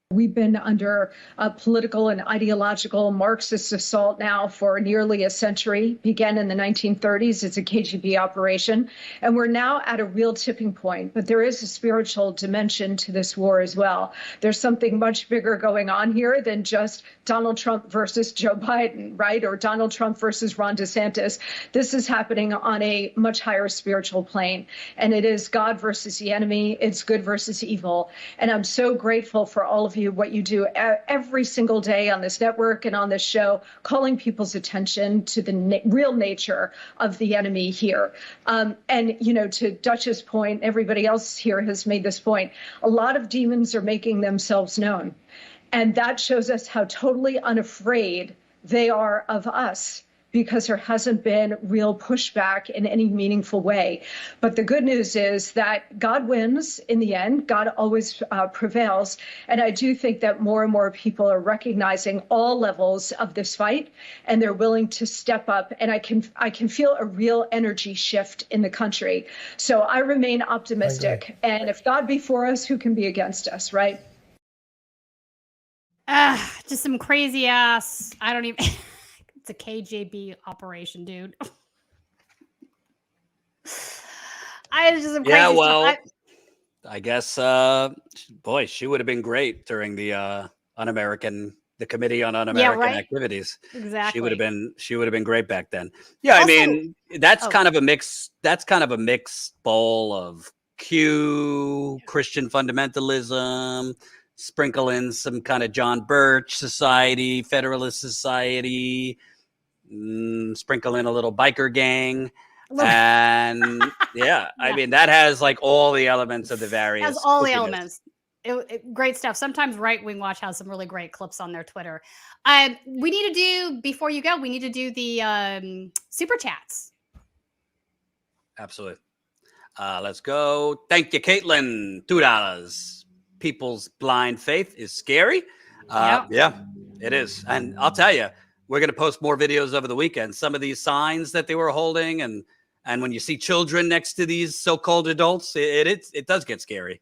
We've been under a political and ideological Marxist assault now for nearly a century. Began in the 1930s. It's a KGB operation. And we're now at a real tipping point. But there is a spiritual dimension to this war as well. There's something much bigger going on here than just Donald Trump versus Joe Biden, right? Or Donald Trump versus Ron DeSantis. This is happening on a much higher spiritual plane. And it is God versus the enemy. It's good versus evil. And I'm so grateful for all of you, what you do every single day on this network and on this show, calling people's attention to the real nature of the enemy here. And, you know, to Dutch's point, everybody else here has made this point, a lot of demons are making themselves known. And that shows us how totally unafraid they are of us, because there hasn't been real pushback in any meaningful way. But the good news is that God wins in the end. God always prevails. And I do think that more and more people are recognizing all levels of this fight, and they're willing to step up. And I can feel a real energy shift in the country. So I remain optimistic. And if God be for us, who can be against us, right? Just some crazy ass, I don't even... It's a KGB operation, dude. I just some crazy stuff. I guess, boy, she would have been great during the the Committee on Un-American Activities. Exactly. She would have been great back then. Yeah, also, I mean, that's kind of a mix. That's kind of a mixed bowl of Christian fundamentalism, sprinkle in some kind of John Birch Society, Federalist Society, sprinkle in a little biker gang. And yeah, I mean, that has like all the elements of the various. Has all the elements. Great stuff. Sometimes Right Wing Watch has some really great clips on their Twitter. We need to do, before you go, we need to do the super chats. Absolutely. Let's go. Thank you, Caitlin. $2. People's blind faith is scary. Yeah, it is. And I'll tell you, we're going to post more videos over the weekend. Some of these signs that they were holding, and when you see children next to these so-called adults, it does get scary.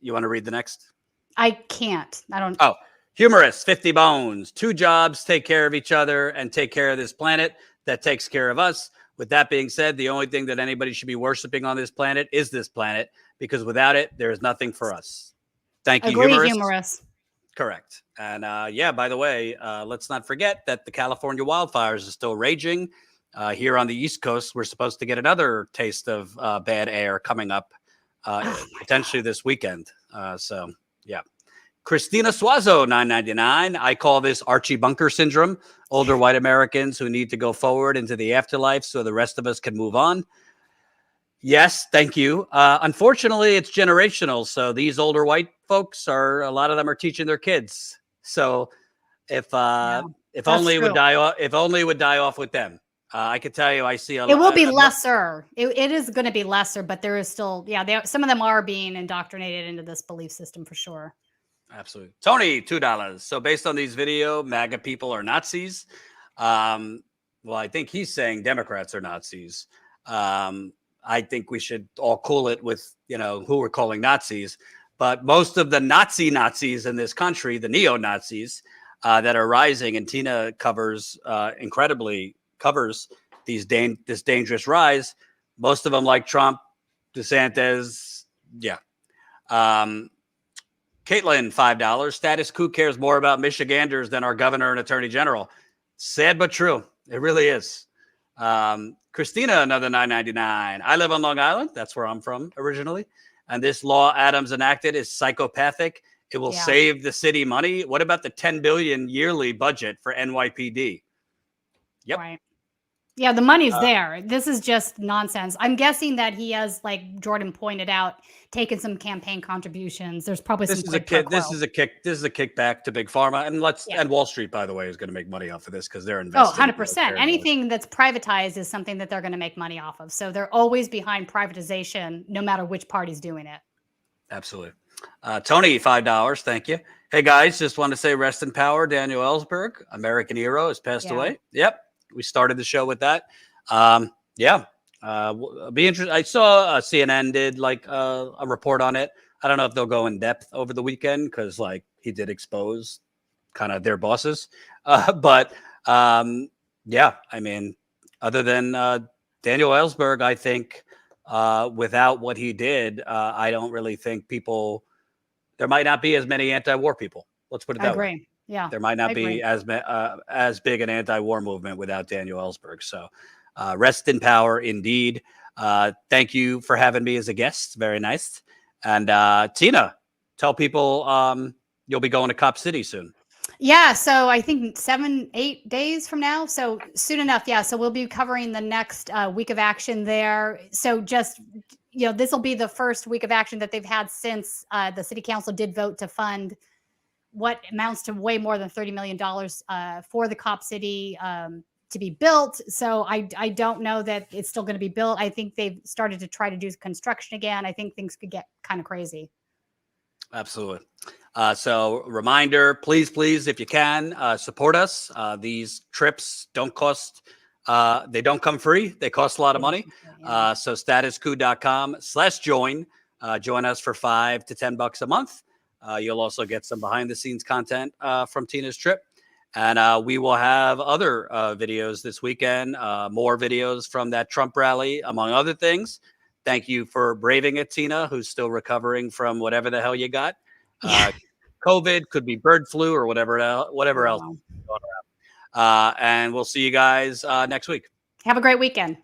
You want to read the next? I can't. I don't. Oh, humorous, 50 bones. 2 jobs, take care of each other and take care of this planet that takes care of us. With that being said, the only thing that anybody should be worshiping on this planet is this planet, because without it, there is nothing for us. Thank you, humorous. Correct. And yeah, by the way, let's not forget that the California wildfires are still raging. Here on the East Coast, we're supposed to get another taste of bad air coming up potentially this weekend. So yeah. Christina Suazo, $9.99. I call this Archie Bunker syndrome. Older white Americans who need to go forward into the afterlife so the rest of us can move on. Yes, thank you. Unfortunately, it's generational. So these older white folks a lot of them are teaching their kids. So if only it would die off with them. I could tell you, I see a lot. It will be lesser. It is going to be lesser, but there is still, some of them are being indoctrinated into this belief system for sure. Absolutely. Tony, $2. So based on these video, MAGA people are Nazis. Well, I think he's saying Democrats are Nazis. I think we should all cool it with, who we're calling Nazis. But most of the Nazis in this country, the neo-Nazis that are rising, and Tina incredibly covers this dangerous rise. Most of them like Trump, DeSantis. Yeah. Caitlin, $5. Status Coup cares more about Michiganders than our governor and attorney general. Sad but true. It really is. Christina, another $9.99. I live on Long Island. That's where I'm from originally. And this law Adams enacted is psychopathic. It will save the city money. What about the $10 billion yearly budget for NYPD? Yep. Right. Yeah, the money's there. This is just nonsense. I'm guessing that he has, like Jordan pointed out, taken some campaign contributions. There's probably some quid pro quo. This is a kickback to big pharma, and Yeah. and Wall Street, by the way, is going to make money off of this because they're Oh, investing. 100%. Anything that's privatized is something that they're going to make money off of. So they're always behind privatization, no matter which party's doing it. Absolutely. Tony, $5. Thank you. Hey guys, just want to say rest in power. Daniel Ellsberg, American hero, has passed away. Yep. We started the show with that. Yeah. Be interested. I saw CNN did like a report on it. I don't know if they'll go in depth over the weekend because like he did expose kind of their bosses. But yeah, I mean, other than Daniel Ellsberg, I think without what he did, I don't really think there might not be as many anti-war people. Let's put it that way. Yeah, there might not be as big an anti-war movement without Daniel Ellsberg. So rest in power indeed. Thank you for having me as a guest. Very nice. And Tina, tell people you'll be going to Cop City soon. Yeah, so I think 7-8 days from now. So soon enough. Yeah, so we'll be covering the next week of action there. So just, this will be the first week of action that they've had since the city council did vote to fund what amounts to way more than $30 million for the Cop City to be built. So I don't know that it's still going to be built. I think they've started to try to do construction again. I think things could get kind of crazy. Absolutely. So reminder, please, if you can, support us. These trips don't cost, they don't come free. They cost a lot of money. So statuscoup.com/join. Join us for $5 to $10 a month. You'll also get some behind the scenes content from Tina's trip. And we will have other videos this weekend, more videos from that Trump rally, among other things. Thank you for braving it, Tina, who's still recovering from whatever the hell you got. COVID, could be bird flu or whatever else going around. And we'll see you guys next week. Have a great weekend.